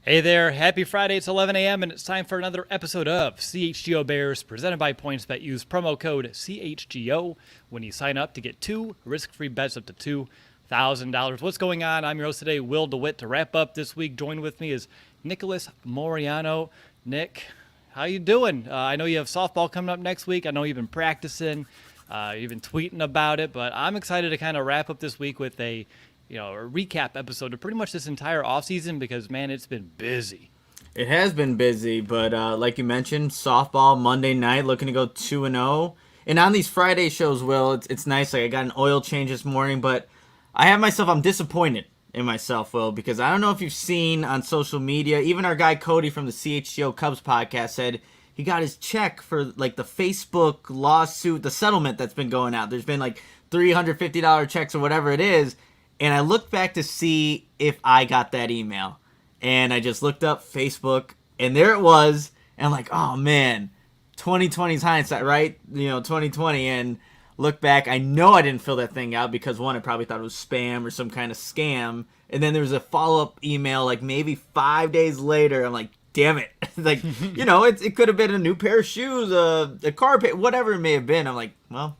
Hey there, happy Friday. It's 11 a.m. and it's time for another episode of CHGO Bears presented by PointsBet. Use promo code CHGO when you sign up to get two risk-free bets up to $2,000. What's going on? I'm your host today, Will DeWitt. To wrap up this week, joined with me is Nicholas Moreano. Nick, how you doing? I know you have softball coming up next week. I know you've been practicing. You've been tweeting about it, but I'm excited to kind of wrap up this week with a recap episode of pretty much this entire offseason because, man, it's been busy. It has been busy, but like you mentioned, softball Monday night, looking to go 2-0. And on these Friday shows, Will, it's nice. Like I got an oil change this morning, but I'm disappointed in myself, Will, because I don't know if you've seen on social media, even our guy Cody from the CHGO Cubs podcast said he got his check for like the Facebook lawsuit, the settlement that's been going out. There's been like $350 checks or whatever it is. And I looked back to see if I got that email. And I just looked up Facebook, and there it was. And I'm like, oh, man, 2020's hindsight, right? 2020. And look back, I know I didn't fill that thing out because, one, I probably thought it was spam or some kind of scam. And then there was a follow-up email like maybe 5 days later. I'm like, damn it. Like, it could have been a new pair of shoes, a car pay, whatever it may have been. I'm like, well,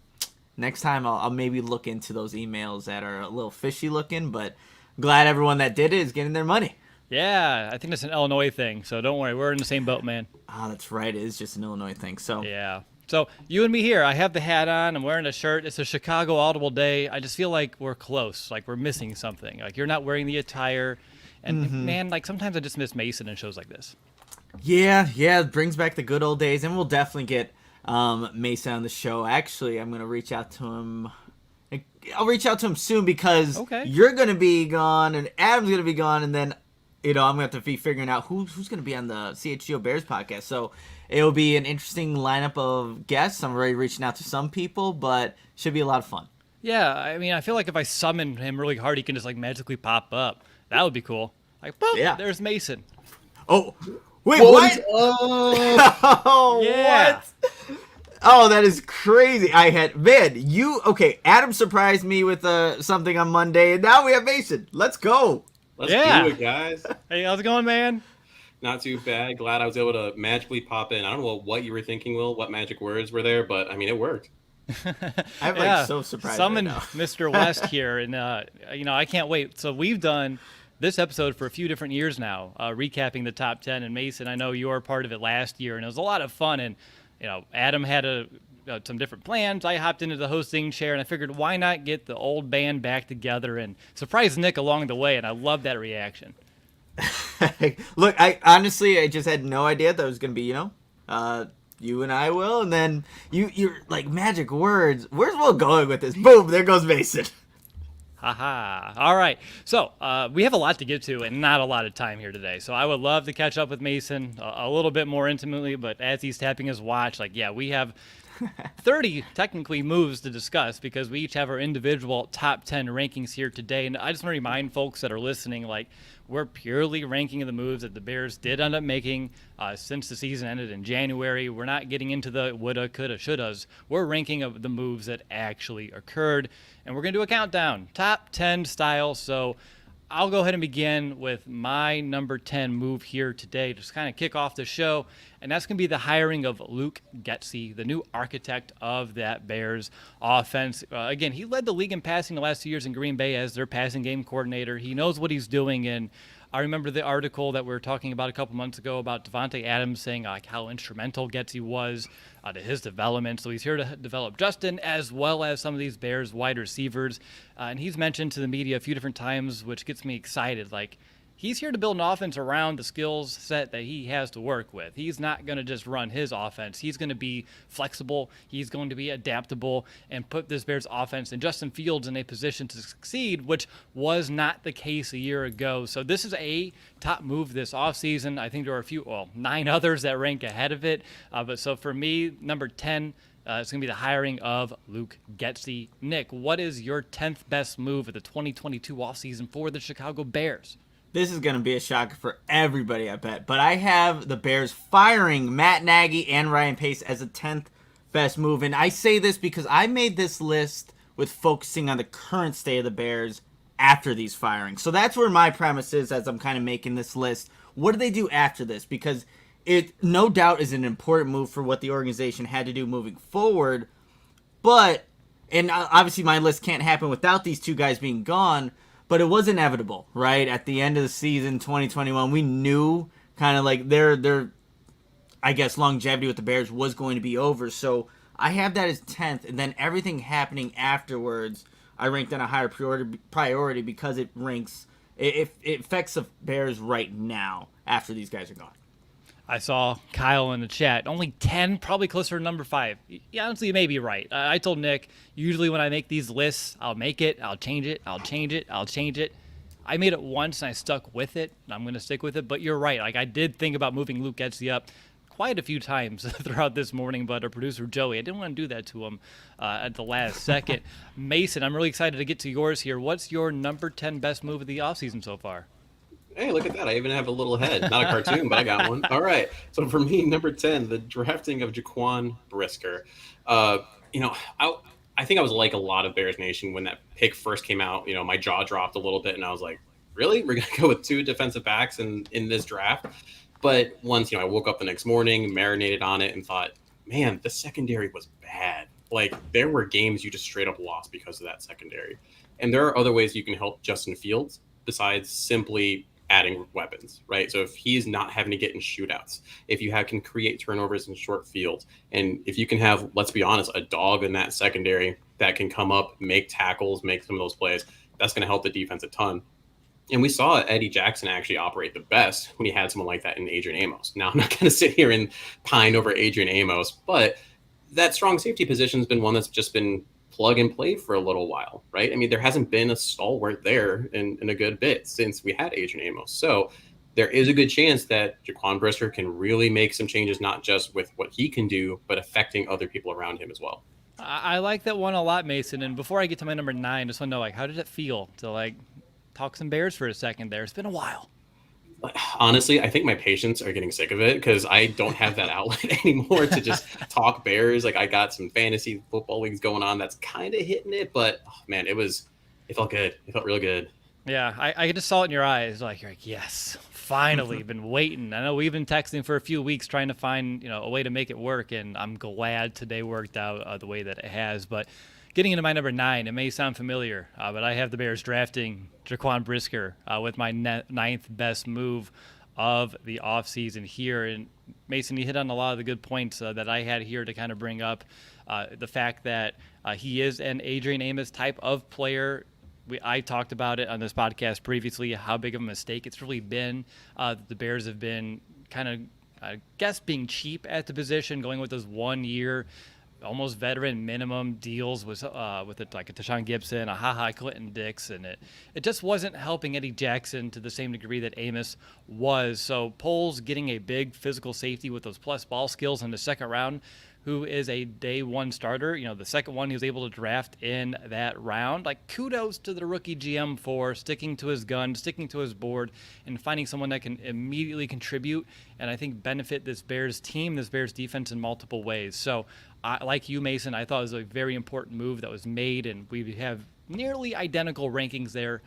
next time I'll maybe look into those emails that are a little fishy looking, but glad everyone that did it is getting their money. Yeah, I think that's an Illinois thing, so don't worry. We're in the same boat, man. Oh, that's right. It is just an Illinois thing. So yeah. So you and me here. I have the hat on. I'm wearing a shirt. It's a Chicago Audible Day. I just feel like we're close, like we're missing something. Like you're not wearing the attire. And, man, like sometimes I just miss Mason in shows like this. Yeah, it brings back the good old days, and we'll definitely get Mason on the show. Actually, I'm going to reach out to him. I'll reach out to him soon because you're going to be gone and Adam's going to be gone. And then, I'm going to have to be figuring out who's going to be on the CHGO Bears podcast. So it'll be an interesting lineup of guests. I'm already reaching out to some people, but should be a lot of fun. Yeah, I mean, I feel like if I summon him really hard, he can just like magically pop up. That would be cool. Like, boom, there's Mason. Oh, wait, what? Oh, yeah. What? Oh, that is crazy. Adam surprised me with something on Monday, and now we have Mason. Let's go. Let's do it, guys. Hey, how's it going, man? Not too bad. Glad I was able to magically pop in. I don't know what you were thinking, Will, what magic words were there, but, I mean, it worked. I'm so surprised. Summon right now. Mr. West here, and, I can't wait. So we've done this episode for a few different years now, recapping the top 10. And Mason, I know you were part of it last year, and it was a lot of fun. And Adam had some different plans. I hopped into the hosting chair, and I figured why not get the old band back together and surprise Nick along the way. And I love that reaction. Look, I just had no idea that it was going to be you and I will, and then you're like magic words. Where's Will going with this? Boom! There goes Mason. Haha. All right. So we have a lot to get to and not a lot of time here today. So I would love to catch up with Mason a little bit more intimately, but as he's tapping his watch, we have 30 technically moves to discuss because we each have our individual top 10 rankings here today. And I just want to remind folks that are listening, we're purely ranking the moves that the Bears did end up making since the season ended in January. We're not getting into the woulda, coulda, shouldas. We're ranking of the moves that actually occurred. And we're going to do a countdown, top 10 style. So I'll go ahead and begin with my number 10 move here today, just kind of kick off the show. And that's going to be the hiring of Luke Getsy, the new architect of that Bears offense. Again, he led the league in passing the last 2 years in Green Bay as their passing game coordinator. He knows what he's doing. And I remember the article that we were talking about a couple months ago about Devontae Adams saying how instrumental Getsy was to his development. So he's here to develop Justin as well as some of these Bears wide receivers. And he's mentioned to the media a few different times, which gets me excited. He's here to build an offense around the skills set that he has to work with. He's not going to just run his offense. He's going to be flexible. He's going to be adaptable and put this Bears offense and Justin Fields in a position to succeed, which was not the case a year ago. So this is a top move this offseason. I think there are 9 others that rank ahead of it. But so for me, number 10, it's going to be the hiring of Luke Getsy. Nick, what is your 10th best move of the 2022 offseason for the Chicago Bears? This is going to be a shocker for everybody, I bet. But I have the Bears firing Matt Nagy and Ryan Pace as a 10th best move. And I say this because I made this list with focusing on the current state of the Bears after these firings. So that's where my premise is as I'm kind of making this list. What do they do after this? Because it no doubt is an important move for what the organization had to do moving forward. But, and obviously my list can't happen without these two guys being gone, but it was inevitable, right? At the end of the season, 2021, we knew kind of like their I guess, longevity with the Bears was going to be over. So I have that as 10th, and then everything happening afterwards, I ranked on a higher priority because it affects the Bears right now after these guys are gone. I saw Kyle in the chat. Only 10, probably closer to number 5. Yeah, honestly, you may be right. I told Nick, usually when I make these lists, I'll make it, I'll change it, I'll change it, I'll change it. I made it once, and I stuck with it, and I'm going to stick with it. But you're right. Like, I did think about moving Luke Getsy up quite a few times throughout this morning, but our producer Joey, I didn't want to do that to him at the last second. Mason, I'm really excited to get to yours here. What's your number 10 best move of the offseason so far? Hey, look at that. I even have a little head. Not a cartoon, but I got one. All right. So for me, number 10, the drafting of Jaquan Brisker. I think I was like a lot of Bears Nation when that pick first came out. My jaw dropped a little bit, and I was like, really? We're going to go with 2 defensive backs in this draft? But once, I woke up the next morning, marinated on it, and thought, man, the secondary was bad. Like, there were games you just straight up lost because of that secondary. And there are other ways you can help Justin Fields besides simply adding weapons, right? So if he's not having to get in shootouts, if you can create turnovers in short fields, and if you can have, let's be honest, a dog in that secondary that can come up, make tackles, make some of those plays, that's going to help the defense a ton. And we saw Eddie Jackson actually operate the best when he had someone like that in Adrian Amos. Now, I'm not going to sit here and pine over Adrian Amos, but that strong safety position has been one that's just been plug and play for a little while, right? I mean, there hasn't been a stalwart there in a good bit since we had Adrian Amos. So there is a good chance that Jaquan Brisker can really make some changes, not just with what he can do, but affecting other people around him as well. I like that one a lot, Mason. And before I get to my number 9, I just want to know, how did it feel to talk some Bears for a second there? It's been a while. Honestly, I think my patients are getting sick of it because I don't have that outlet anymore to just talk Bears. I got some fantasy football leagues going on that's kind of hitting it, but man, it felt good. It felt real good. Yeah, I just saw it in your eyes. You're like, yes, finally, been waiting. I know we've been texting for a few weeks trying to find a way to make it work, and I'm glad today worked out the way that it has. But getting into my number 9, it may sound familiar, but I have the Bears drafting Jaquan Brisker with my 9th best move of the offseason here. And Mason, you hit on a lot of the good points that I had here to kind of bring up. The fact that he is an Adrian Amos type of player. I talked about it on this podcast previously, how big of a mistake it's really been. The Bears have been kind of, I guess, being cheap at the position, going with those 1-year almost veteran minimum deals with it, like a Tashawn Gibson, a Ha Clinton Dix, and it just wasn't helping Eddie Jackson to the same degree that Amos was. So Poles getting a big physical safety with those plus ball skills in the second round, who is a day 1 starter. The second one he was able to draft in that round. Kudos to the rookie GM for sticking to his gun, sticking to his board, and finding someone that can immediately contribute and I think benefit this Bears team, this Bears defense in multiple ways. So like you, Mason, I thought it was a very important move that was made, and we have nearly identical rankings there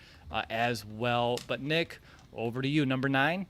as well. But Nick, over to you, number 9.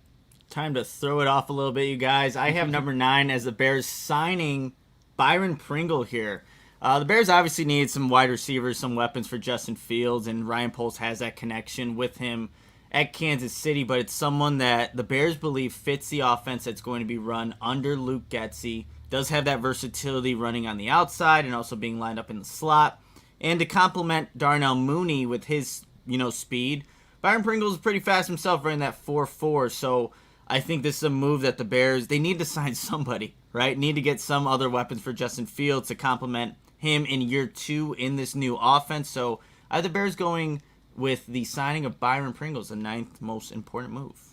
Time to throw it off a little bit, you guys. I have number 9 as the Bears signing Byron Pringle here. The Bears obviously need some wide receivers, some weapons for Justin Fields, and Ryan Poles has that connection with him at Kansas City, but it's someone that the Bears believe fits the offense that's going to be run under Luke Getsy. Does have that versatility running on the outside and also being lined up in the slot. And to complement Darnell Mooney with his, speed, Byron Pringle is pretty fast himself, running that 4.4. So I think this is a move that the Bears, they need to sign somebody, right? Need to get some other weapons for Justin Fields to complement him in year 2 in this new offense. So I have the Bears going with the signing of Byron Pringle, the 9th most important move.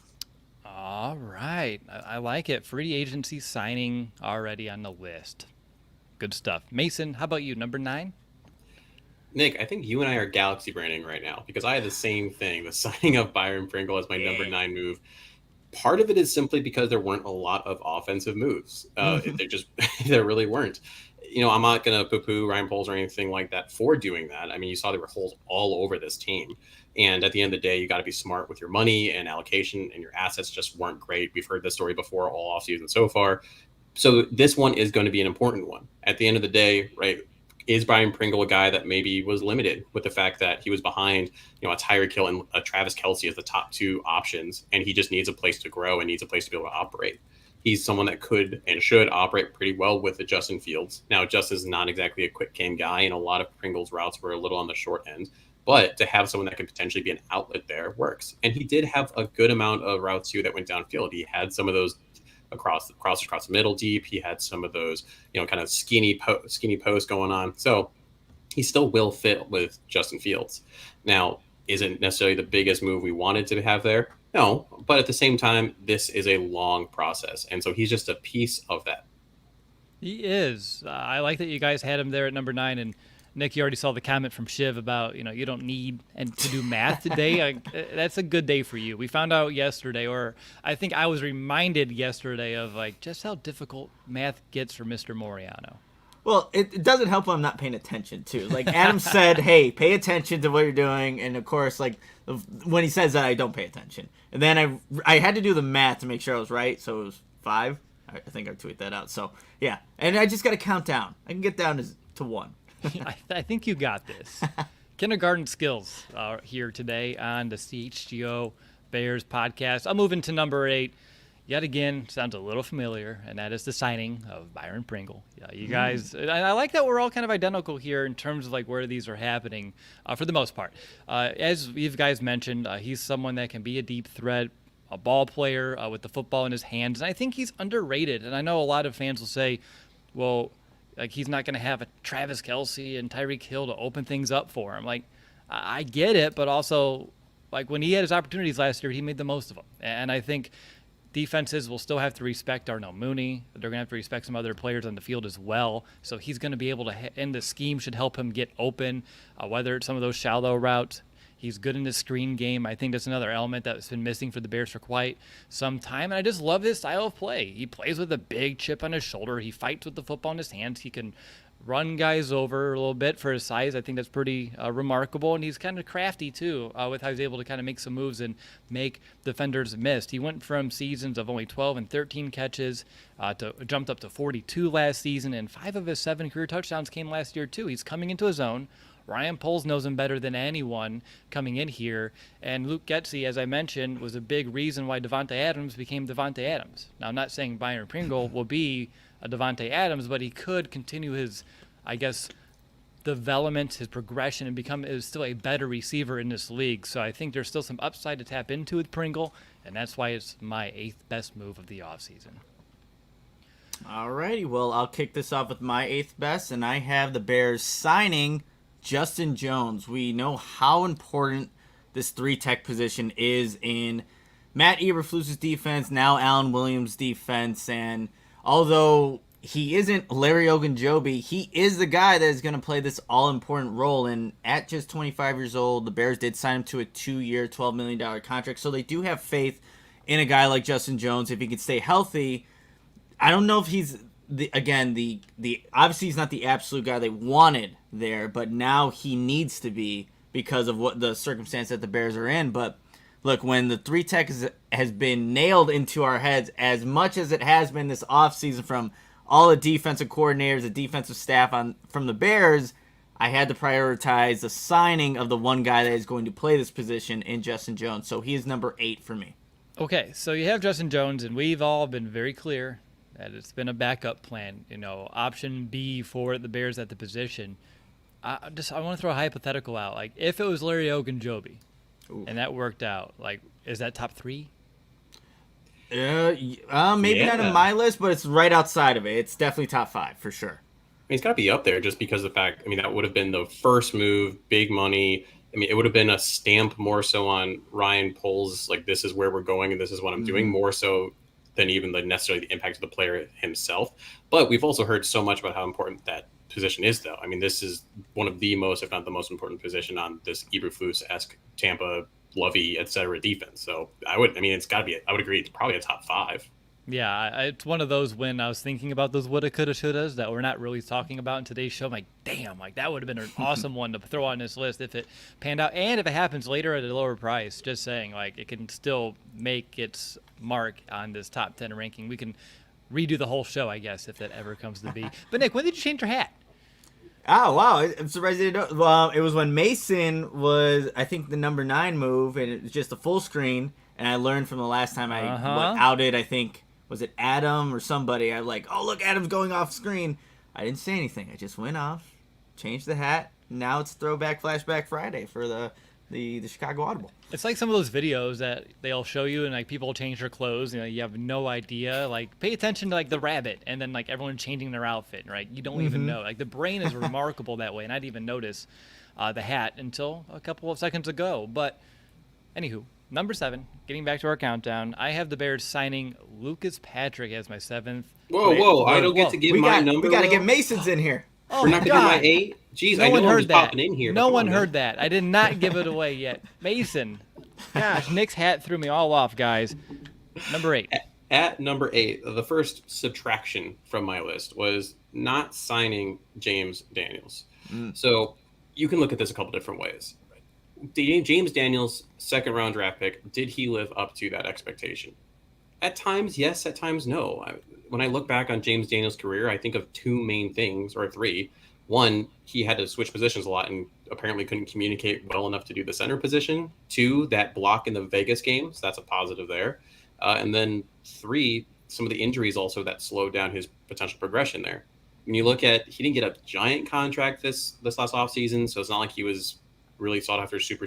All right. I like it. Free agency signing already on the list. Good stuff. Mason, how about you? Number 9? Nick, I think you and I are galaxy branding right now because I had the same thing, the signing of Byron Pringle as my number 9 move. Part of it is simply because there weren't a lot of offensive moves. There really weren't. I'm not going to poo-poo Ryan Poles or anything like that for doing that. I mean, you saw there were holes all over this team. And at the end of the day, you got to be smart with your money and allocation, and your assets just weren't great. We've heard this story before all offseason so far. So this one is going to be an important one. At the end of the day, right, is Brian Pringle a guy that maybe was limited with the fact that he was behind, a Tyreek Hill and a Travis Kelce as the top two options, and he just needs a place to grow and needs a place to be able to operate? He's someone that could and should operate pretty well with the Justin Fields. Now, Justin's not exactly a quick game guy, and a lot of Pringle's routes were a little on the short end. But to have someone that could potentially be an outlet there works. And he did have a good amount of routes too that went downfield. He had some of those across the middle deep. He had some of those, kind of skinny posts going on. So he still will fit with Justin Fields. Now, isn't necessarily the biggest move we wanted to have there. No, but at the same time, this is a long process. And so he's just a piece of that. He is. I like that you guys had him there at number 9. And Nick, you already saw the comment from Shiv about, you don't need to do math today. That's a good day for you. We found out yesterday, or I think I was reminded yesterday of just how difficult math gets for Mr. Moreano. Well, it doesn't help when I'm not paying attention, too. Like Adam said, hey, pay attention to what you're doing. And, of course, when he says that, I don't pay attention. And then I had to do the math to make sure I was right. So it was 5. I think I tweeted that out. So, yeah. And I just got to count down. I can get down to 1. I think you got this. Kindergarten skills here today on the CHGO Bears podcast. I'll move into number 8. Yet again, sounds a little familiar, and that is the signing of Byron Pringle. You guys, I like that we're all kind of identical here in terms of where these are happening for the most part. As you guys mentioned, he's someone that can be a deep threat, a ball player with the football in his hands, and I think he's underrated. And I know a lot of fans will say, well, he's not going to have a Travis Kelce and Tyreek Hill to open things up for him. I get it, but also, when he had his opportunities last year, he made the most of them. And I think defenses will still have to respect Darnell Mooney. They're going to have to respect some other players on the field as well. So he's going to be able to, and the scheme should help him get open, whether it's some of those shallow routes. He's good in the screen game. I think that's another element that's been missing for the Bears for quite some time. And I just love his style of play. He plays with a big chip on his shoulder. He fights with the football in his hands. He can run guys over a little bit for his size. I think that's pretty remarkable. And he's kind of crafty, too, with how he's able to kind of make some moves and make defenders miss. He went from seasons of only 12 and 13 catches to jumped up to 42 last season. And 5 of his 7 career touchdowns came last year, too. He's coming into his own. Ryan Poles knows him better than anyone coming in here. And Luke Getsy, as I mentioned, was a big reason why Davante Adams became Davante Adams. Now, I'm not saying Byron Pringle will be a Davante Adams, but he could continue his, development, his progression, and become still a better receiver in this league. So I think there's still some upside to tap into with Pringle, and that's why it's my 8th best move of the offseason. Alrighty, well, I'll kick this off with my 8th best, and I have the Bears signing Justin Jones. We know how important this 3-tech position is in Matt Eberflus's defense, now Alan Williams' defense, and although he isn't Larry Ogunjobi, he is the guy that is going to play this all-important role, and at just 25 years old, the Bears did sign him to a 2-year, $12 million contract, so they do have faith in a guy like Justin Jones. If he can stay healthy, I don't know if he's the obviously he's not the absolute guy they wanted there, but now he needs to be because of what the circumstance that the Bears are in. But look, when the 3-tech has been nailed into our heads as much as it has been this offseason from all the defensive coordinators, the defensive staff from the Bears, I had to prioritize the signing of the one guy that is going to play this position in Justin Jones. So he is number 8 for me. Okay, so you have Justin Jones, and we've all been very clear that it's been a backup plan, option B for the Bears at the position. I want to throw a hypothetical out. If it was Larry Ogunjobi and that worked out, is that top 3? Maybe not on my list, but it's right outside of it. It's definitely top 5 for sure. He's got to be up there just because of the fact, that would have been the first move, big money. It would have been a stamp more so on Ryan Poles, this is where we're going and this is what I'm doing, more so than even necessarily the impact of the player himself. But we've also heard so much about how important that position is, though. This is one of the most, if not the most important position on this Eberflus-esque Tampa, Lovey, etc. defense. So it's got to be, I would agree, it's probably a top 5. Yeah, it's one of those when I was thinking about those woulda, coulda, shouldas that we're not really talking about in today's show. I'm like, damn, like that would have been an awesome one to throw on this list if it panned out, and if it happens later at a lower price. Just saying, like it can still make its mark on this top 10 ranking. We can redo the whole show, I guess, if that ever comes to be. But Nick, when did you change your hat? Oh wow! I'm surprised you didn't know. Well, it was when Mason was, I think, the number 9 move, and it was just a full screen. And I learned from the last time I outed, I think, was it Adam or somebody? I was like, oh look, Adam's going off screen. I didn't say anything. I just went off, changed the hat. Now it's Throwback Flashback Friday for the Chicago Audible. It's like some of those videos that they'll show you, and like people change their clothes. You know, you have no idea. Like, pay attention to like the rabbit, and then like everyone changing their outfit. Right? You don't even know. Like the brain is remarkable that way, and I didn't even notice the hat until a couple of seconds ago. But anywho, number 7. Getting back to our countdown, I have the Bears signing Lucas Patrick as my 7th. Whoa! I don't get to give my number. We got to get Mason's in here. Oh, we're not going to do my 8. Jeez, I know I'm just popping in here. No one heard that. I did not give it away yet. Mason. Gosh, Nick's hat threw me all off, guys. Number 8. At number 8, the first subtraction from my list was not signing James Daniels. So you can look at this a couple different ways. James Daniels, second-round draft pick, did he live up to that expectation? At times, yes. At times, no. When I look back on James Daniels' career, I think of 2 main things, or 3. One, he had to switch positions a lot and apparently couldn't communicate well enough to do the center position. 2, that block in the Vegas games. That's a positive there. And then 3, some of the injuries also that slowed down his potential progression there. When you look at, he didn't get a giant contract this last offseason, so it's not like he was really sought after super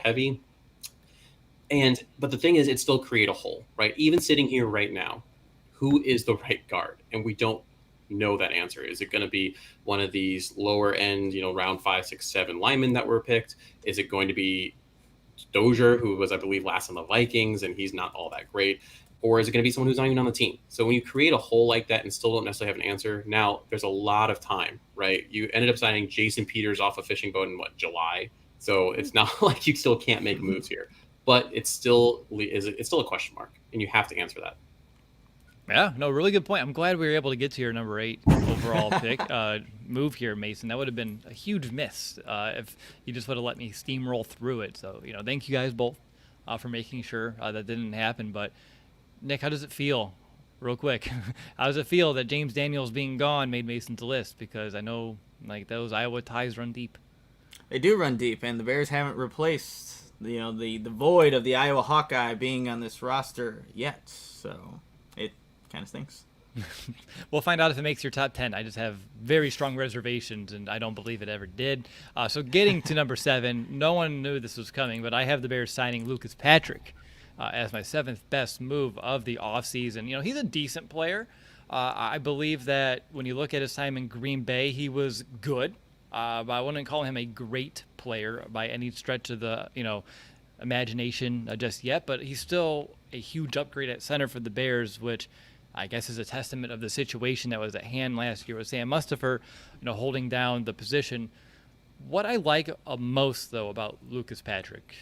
heavy. But the thing is, it still create a hole, right? Even sitting here right now, who is the right guard? And we don't know that answer. Is it going to be one of these lower end, round 5, 6, 7 linemen that were picked? Is it going to be Dozier, who was, I believe, last on the Vikings, and he's not all that great? Or is it going to be someone who's not even on the team? So when you create a hole like that and still don't necessarily have an answer, now there's a lot of time, right? You ended up signing Jason Peters off a fishing boat in July. So it's not like you still can't make moves here, but it's still a question mark, and you have to answer that. Yeah, no, really good point. I'm glad we were able to get to your number 8 overall pick move here, Mason. That would have been a huge miss if you just would have let me steamroll through it. So, thank you guys both for making sure that didn't happen. But, Nick, how does it feel, real quick, how does it feel that James Daniels being gone made Mason's list? Because I know, like, those Iowa ties run deep. They do run deep, and the Bears haven't replaced, the void of the Iowa Hawkeye being on this roster yet. So it kind of stinks. We'll find out if it makes your top 10. I just have very strong reservations, and I don't believe it ever did. So getting to number 7, no one knew this was coming, but I have the Bears signing Lucas Patrick as my 7th best move of the offseason. He's a decent player. I believe that when you look at his time in Green Bay, he was good. But I wouldn't call him a great player by any stretch of the, imagination just yet. But he's still a huge upgrade at center for the Bears, which I guess is a testament of the situation that was at hand last year with Sam Mustipher, holding down the position. What I like most, though, about Lucas Patrick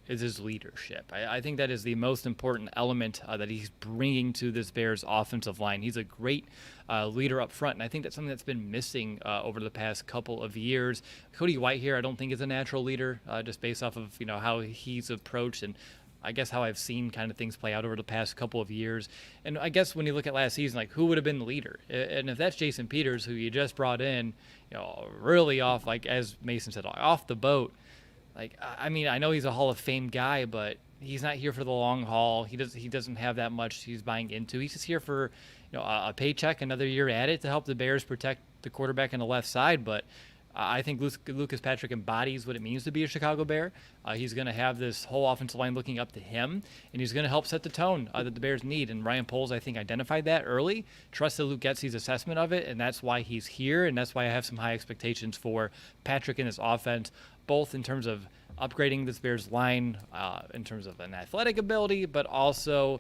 is his leadership. I think that is the most important element that he's bringing to this Bears offensive line. He's a great leader up front, and I think that's something that's been missing over the past couple of years. Cody White here, I don't think is a natural leader, just based off of how he's approached and I guess how I've seen kind of things play out over the past couple of years. And I guess when you look at last season, like who would have been the leader? And if that's Jason Peters, who you just brought in, really off, like as Mason said, off the boat. Like, I mean, I know he's a Hall of Fame guy, but he's not here for the long haul. He doesn't have that much he's buying into. He's just here for, a paycheck, another year at it to help the Bears protect the quarterback on the left side. But I think Lucas Patrick embodies what it means to be a Chicago Bear. He's going to have this whole offensive line looking up to him, and he's going to help set the tone that the Bears need. And Ryan Poles, I think, identified that early, trusted Luke Getsy's assessment of it, and that's why he's here, and that's why I have some high expectations for Patrick and his offense, both in terms of upgrading this Bears line in terms of an athletic ability, but also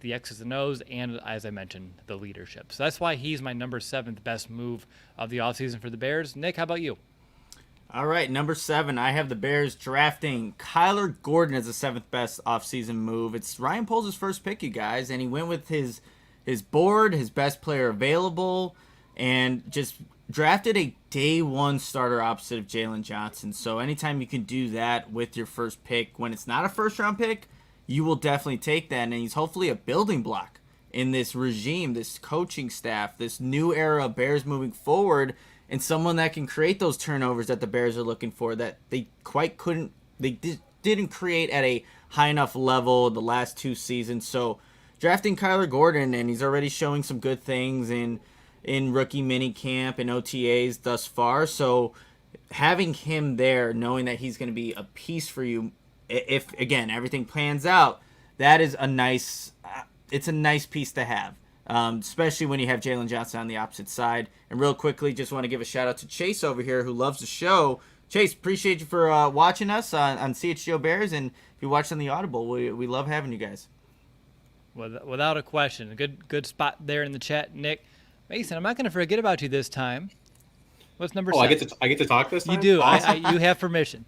the X's and O's, and as I mentioned, the leadership. So that's why he's my number 7th best move of the offseason for the Bears. Nick, how about you? All right, number 7, I have the Bears drafting Kyler Gordon as the 7th best offseason move. It's Ryan Poles' first pick, you guys, and he went with his his board, his best player available, and just drafted a day one starter opposite of Jalen Johnson. So anytime you can do that with your first pick when it's not a first round pick, you will definitely take that. And he's hopefully a building block in this regime, this coaching staff, this new era of Bears moving forward, and someone that can create those turnovers that the Bears are looking for that they didn't create at a high enough level the last 2 seasons. So drafting Kyler Gordon, and he's already showing some good things in rookie mini camp and OTAs thus far. So having him there, knowing that he's going to be a piece for you, if again everything plans out, that is a nice piece to have, especially when you have Jalen Johnson on the opposite side. And real quickly, just want to give a shout out to Chase over here who loves the show. Chase, appreciate you for watching us on CHGO Bears, and if you watch on the Audible, we love having you guys. Without a question, a good spot there in the chat, Nick. Mason, I'm not going to forget about you this time. What's number 7? I get to talk this time? You do. Awesome. You have permission.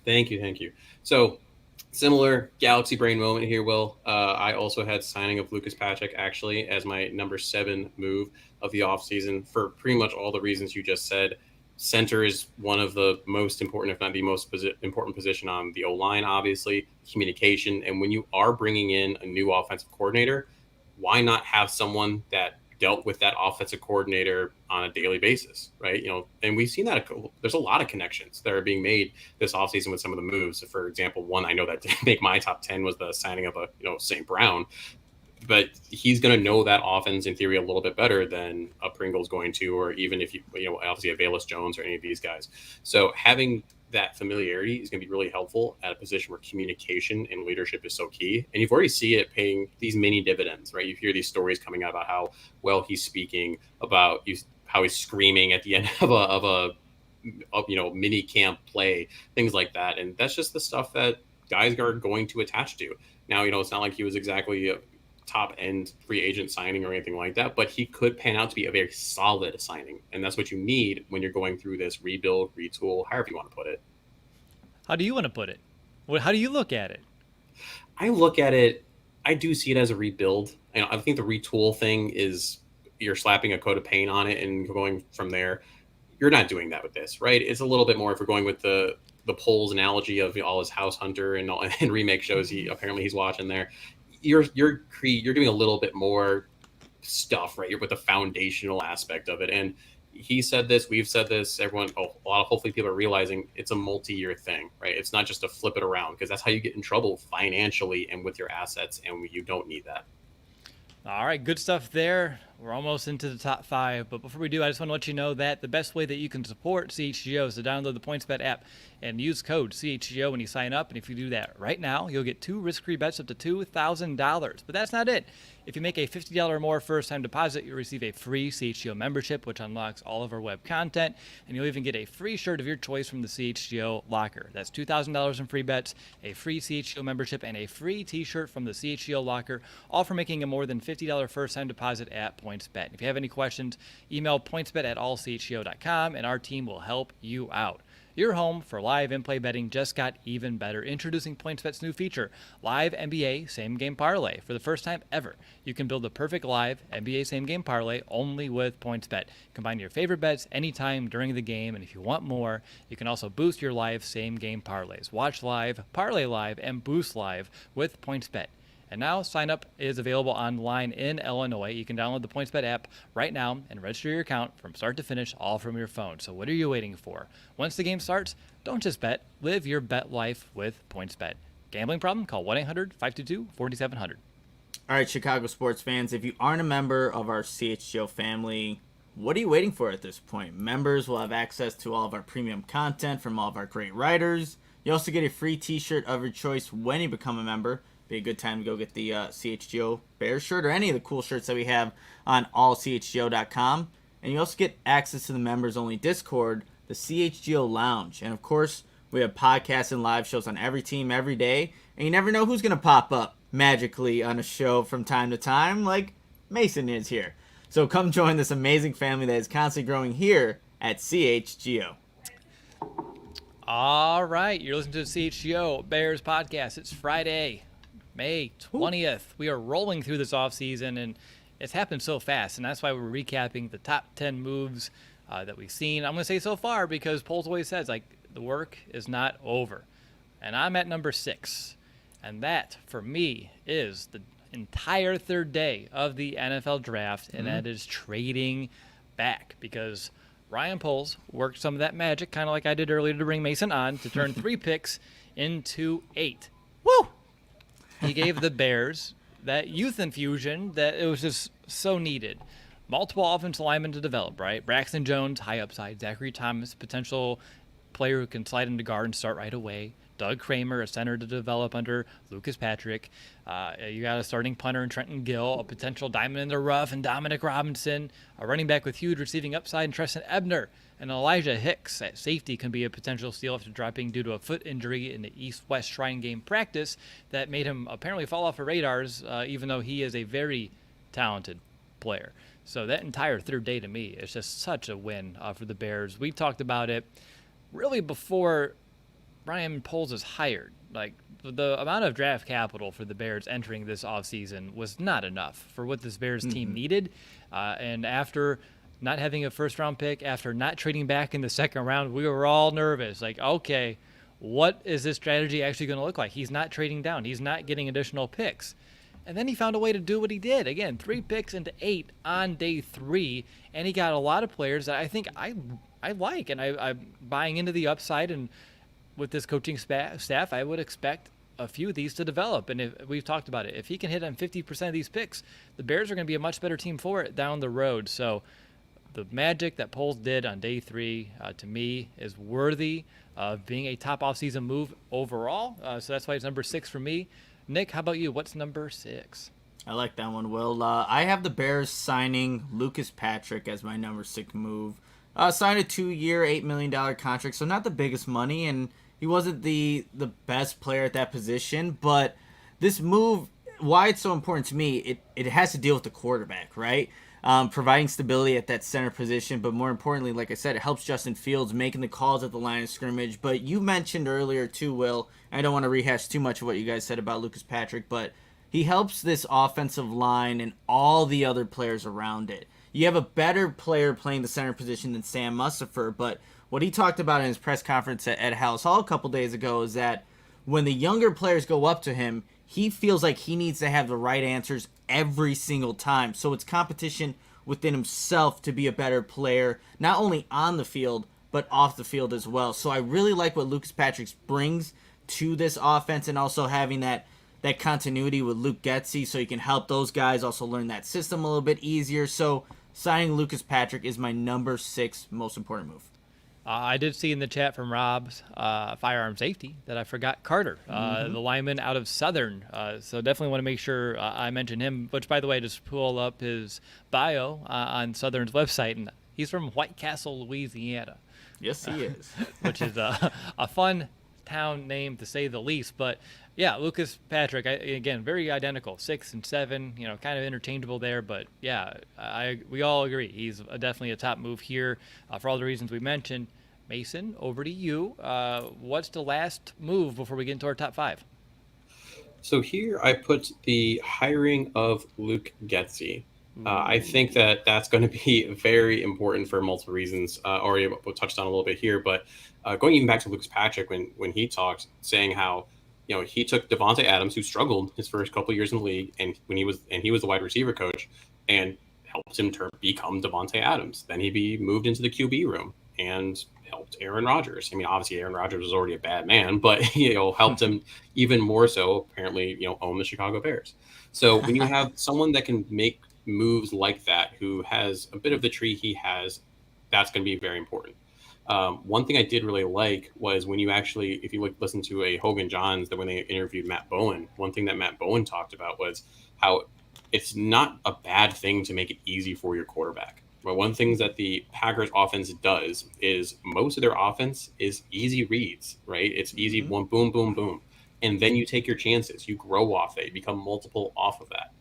Thank you. So, similar Galaxy Brain moment here, Will. I also had signing of Lucas Patrick actually as my number 7 move of the offseason for pretty much all the reasons you just said. Center is one of the most important, if not the most important position on the O-line, obviously. Communication. And when you are bringing in a new offensive coordinator, why not have someone that dealt with that offensive coordinator on a daily basis, right? And we've seen that there's a lot of connections that are being made this offseason with some of the moves. For example, one I know that didn't make my top 10 was the signing of St. Brown, but he's going to know that offense in theory a little bit better than a Pringle's going to, or even if obviously a Velus Jones or any of these guys. So having that familiarity is going to be really helpful at a position where communication and leadership is so key. And you've already seen it paying these mini dividends, right? You hear these stories coming out about how well he's speaking, about how he's screaming at the end of a mini camp play, things like that. And that's just the stuff that guys are going to attach to. Now, it's not like he was exactly a top end free agent signing or anything like that, but he could pan out to be a very solid signing. And that's what you need when you're going through this rebuild, retool, however you want to put it. How do you want to put it? How do you look at it? I look at it, I do see it as a rebuild. I think the retool thing is you're slapping a coat of paint on it and going from there. You're not doing that with this, right? It's a little bit more if we're going with the Poles analogy of all his House Hunter and remake shows he's watching there. You're doing a little bit more stuff, right? You're with the foundational aspect of it. And he said this, we've said this, hopefully people are realizing it's a multi-year thing, right? It's not just to flip it around, because that's how you get in trouble financially and with your assets, and you don't need that. All right, good stuff there. We're almost into the top 5, but before we do, I just want to let you know that the best way that you can support CHGO is to download the PointsBet app and use code CHGO when you sign up. And if you do that right now, you'll get 2 risk-free bets up to $2,000. But that's not it. If you make a $50 or more first-time deposit, you'll receive a free CHGO membership, which unlocks all of our web content, and you'll even get a free shirt of your choice from the CHGO locker. That's $2,000 in free bets, a free CHGO membership, and a free t-shirt from the CHGO locker, all for making a more than $50 first-time deposit at PointsBet. If you have any questions, email pointsbet@allchgo.com, and our team will help you out. Your home for live in-play betting just got even better. Introducing PointsBet's new feature, Live NBA Same Game Parlay. For the first time ever, you can build the perfect live NBA Same Game Parlay only with PointsBet. Combine your favorite bets anytime during the game, and if you want more, you can also boost your live Same Game Parlays. Watch live, parlay live, and boost live with PointsBet. And now, sign up is available online in Illinois. You can download the PointsBet app right now and register your account from start to finish, all from your phone. So what are you waiting for? Once the game starts, don't just bet. Live your bet life with PointsBet. Gambling problem? Call 1-800-522-4700. All right, Chicago sports fans, if you aren't a member of our CHGO family, what are you waiting for at this point? Members will have access to all of our premium content from all of our great writers. You also get a free t-shirt of your choice when you become a member. Be a good time to go get the CHGO Bears shirt or any of the cool shirts that we have on allchgo.com. And you also get access to the members-only Discord, the CHGO Lounge. And, of course, we have podcasts and live shows on every team every day. And you never know who's going to pop up magically on a show from time to time, like Mason is here. So come join this amazing family that is constantly growing here at CHGO. All right, you're listening to the CHGO Bears podcast. It's Friday, May 20th. We are rolling through this offseason, and it's happened so fast, and that's why we're recapping the top 10 moves that we've seen. I'm going to say so far because Poles always says, like, the work is not over. And I'm at number 6. And that, for me, is the entire third day of the NFL draft, and that is trading back, because Ryan Poles worked some of that magic, kind of like I did earlier to bring Mason on, to turn 3 picks into 8. Woo! He gave the Bears that youth infusion that it was just so needed. Multiple offensive linemen to develop, right? Braxton Jones, high upside. Zachary Thomas, potential player who can slide into guard and start right away. Doug Kramer, a center to develop under Lucas Patrick. You got a starting punter in Trenton Gill, a potential diamond in the rough, and Dominic Robinson, a running back with huge receiving upside, and Treston Ebner. And Elijah Hicks at safety can be a potential steal after dropping due to a foot injury in the East-West Shrine game practice that made him apparently fall off the radars, even though he is a very talented player. So that entire third day to me is just such a win for the Bears. We talked about it really before Ryan Poles is hired. Like, the amount of draft capital for the Bears entering this offseason was not enough for what this Bears team needed. And after not having a first-round pick, after not trading back in the second round, we were all nervous. Like, okay, what is this strategy actually going to look like? He's not trading down. He's not getting additional picks. And then he found a way to do what he did. Again, 3 picks into 8 on day 3, and he got a lot of players that I think I like, and I'm buying into the upside. And with this coaching staff, I would expect a few of these to develop. And if we've talked about it, if he can hit on 50% of these picks, the Bears are going to be a much better team for it down the road. So the magic that Poles did on day 3, to me, is worthy of being a top offseason move overall. So that's why it's number 6 for me. Nick, how about you? What's number 6? I like that one, Will. I have the Bears signing Lucas Patrick as my number 6 move. Signed a 2-year, $8 million contract, so not the biggest money, and he wasn't the best player at that position. But this move, why it's so important to me, it has to deal with the quarterback, right? Providing stability at that center position, but more importantly, like I said, it helps Justin Fields making the calls at the line of scrimmage. But you mentioned earlier too, Will, I don't want to rehash too much of what you guys said about Lucas Patrick, but he helps this offensive line and all the other players around it. You have a better player playing the center position than Sam Mustipher, but what he talked about in his press conference at House Hall a couple days ago is that when the younger players go up to him, he feels like he needs to have the right answers every single time. So it's competition within himself to be a better player, not only on the field, but off the field as well. So I really like what Lucas Patrick brings to this offense, and also having that continuity with Luke Getsy so he can help those guys also learn that system a little bit easier. So signing Lucas Patrick is my number 6 most important move. I did see in the chat from Rob's firearm safety that I forgot Carter, the lineman out of Southern. So definitely want to make sure I mention him, which, by the way, just pull up his bio on Southern's website, and he's from White Castle, Louisiana. Yes, he is. Which is a fun town name, to say the least. But yeah, Lucas Patrick, again, very identical, 6 and 7, kind of interchangeable there. But yeah, we all agree he's definitely a top move here for all the reasons we mentioned. Mason, over to you. What's the last move before we get into our top 5? So here I put the hiring of Luke Getsy. I think that's going to be very important for multiple reasons. Already touched on a little bit here, but going even back to Lucas Patrick when he talked, saying how he took Devontae Adams, who struggled his first couple of years in the league, and he was the wide receiver coach, and helped him become Devontae Adams. Then he moved into the QB room and helped Aaron Rodgers. I mean, obviously Aaron Rodgers was already a bad man, but helped him even more so. Apparently, own the Chicago Bears. So when you have someone that can make moves like that, who has a bit of the tree he has, that's going to be very important. One thing I did really like was when you actually, if you listen to a Hogan Johns, that when they interviewed Matt Bowen, one thing that Matt Bowen talked about was how it's not a bad thing to make it easy for your quarterback. But one thing that the Packers offense does is most of their offense is easy reads, right? It's easy, one boom, boom, boom. And then you take your chances. You grow off it. You become multiple off of that.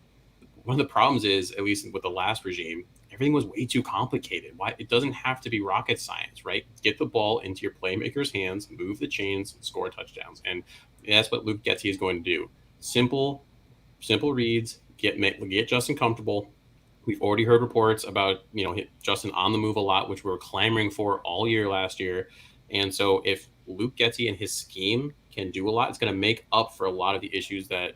One of the problems is, at least with the last regime, everything was way too complicated. Why? It doesn't have to be rocket science, right? Get the ball into your playmakers' hands, move the chains, score touchdowns. And that's what Luke Getsy is going to do. Simple reads, get Justin comfortable, We've already heard reports about, Justin on the move a lot, which we were clamoring for all year last year. And so if Luke Getsy and his scheme can do a lot, it's going to make up for a lot of the issues that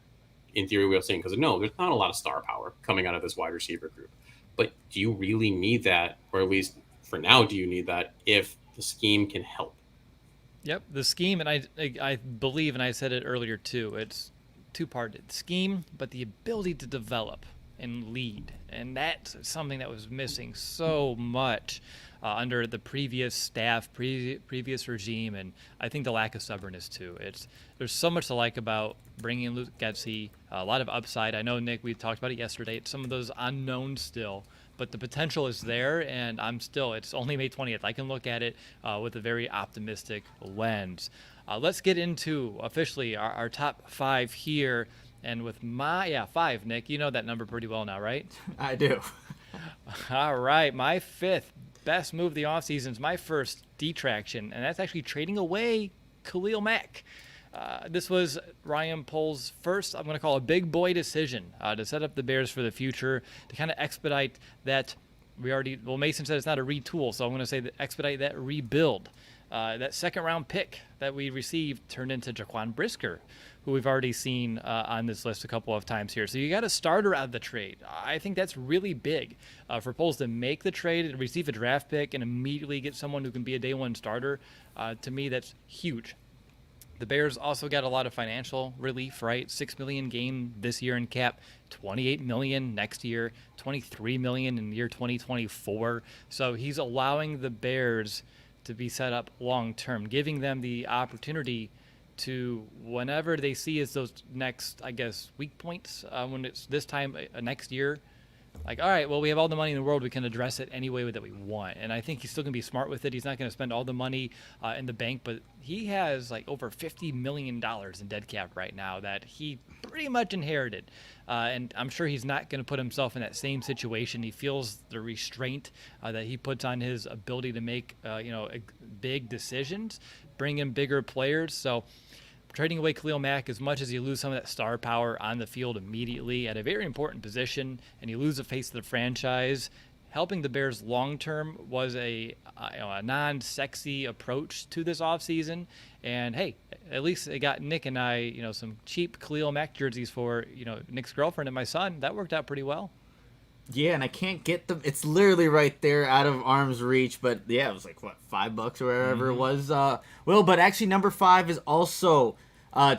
in theory we were seeing. Because no, there's not a lot of star power coming out of this wide receiver group. But do you really need that? Or at least for now, do you need that if the scheme can help? Yep, the scheme, and I believe, and I said it earlier too, it's two-parted. Scheme, but the ability to develop and lead. And that's something that was missing so much under the previous staff, previous regime, and I think the lack of stubbornness too. There's so much to like about bringing in Luke Getsy, a lot of upside. I know, Nick, we talked about it yesterday. It's some of those unknowns still, but the potential is there, and it's only May 20th. I can look at it with a very optimistic lens. Let's get into officially our top 5 here. And with my 5, Nick, you know that number pretty well now, right? I do. All right, my 5th best move of the offseason is my first detraction, and that's actually trading away Khalil Mack. This was Ryan Pohl's first, I'm going to call a big boy decision to set up the Bears for the future, to kind of expedite that. Mason said it's not a retool, so I'm going to say that expedite that rebuild. That second round pick that we received turned into Jaquan Brisker, who we've already seen on this list a couple of times here. So you got a starter out of the trade. I think that's really big for Poles to make the trade, receive a draft pick, and immediately get someone who can be a day one starter. To me, that's huge. The Bears also got a lot of financial relief, right? $6 million gain this year in cap, $28 million next year, $23 million in the year 2024. So he's allowing the Bears to be set up long term, giving them the opportunity to, whenever they see as those next, I guess, weak points, when it's this time next year, like, all right, well, we have all the money in the world. We can address it any way that we want. And I think he's still going to be smart with it. He's not going to spend all the money in the bank, but he has like over $50 million in dead cap right now that he pretty much inherited. And I'm sure he's not going to put himself in that same situation. He feels the restraint that he puts on his ability to make, big decisions, bring in bigger players. So trading away Khalil Mack, as much as you lose some of that star power on the field immediately at a very important position, and you lose the face of the franchise, helping the Bears long-term was a non-sexy approach to this offseason. And, hey, at least it got Nick and I, some cheap Khalil Mack jerseys for, Nick's girlfriend and my son. That worked out pretty well. Yeah, and I can't get them. It's literally right there out of arm's reach. But, yeah, it was like, what, $5 or wherever it was. But actually number 5 is also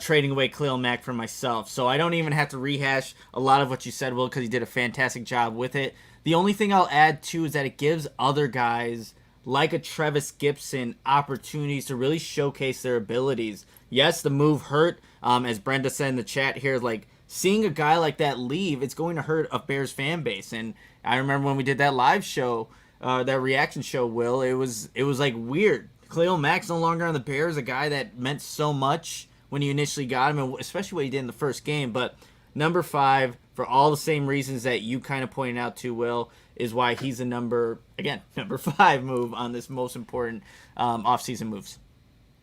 trading away Khalil Mack for myself. So I don't even have to rehash a lot of what you said, Will, because you did a fantastic job with it. The only thing I'll add, too, is that it gives other guys like a Trevis Gibson opportunities to really showcase their abilities. Yes, the move hurt. As Brenda said in the chat here, like, seeing a guy like that leave, it's going to hurt a Bears fan base. And I remember when we did that live show, that reaction show, Will, it was like weird. Khalil Mack's no longer on the Bears, a guy that meant so much when you initially got him, and especially what he did in the first game. But number 5, for all the same reasons that you kind of pointed out to, Will, is why he's a number 5 move on this most important offseason moves.